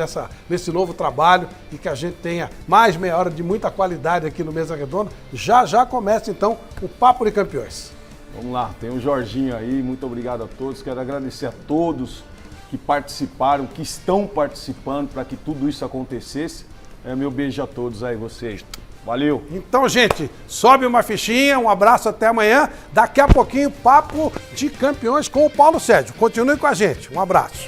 nesse novo trabalho e que a gente tenha mais meia hora de muita qualidade aqui no Mesa Redonda. Já começa, então, o Papo de Campeões. Vamos lá, tem o Jorginho aí, muito obrigado a todos. Quero agradecer a todos que participaram, que estão participando para que tudo isso acontecesse. Meu beijo a todos aí, vocês. Valeu. Então, gente, sobe uma fichinha, um abraço, até amanhã. Daqui a pouquinho, Papo de Campeões com o Paulo Sérgio. Continue com a gente. Um abraço.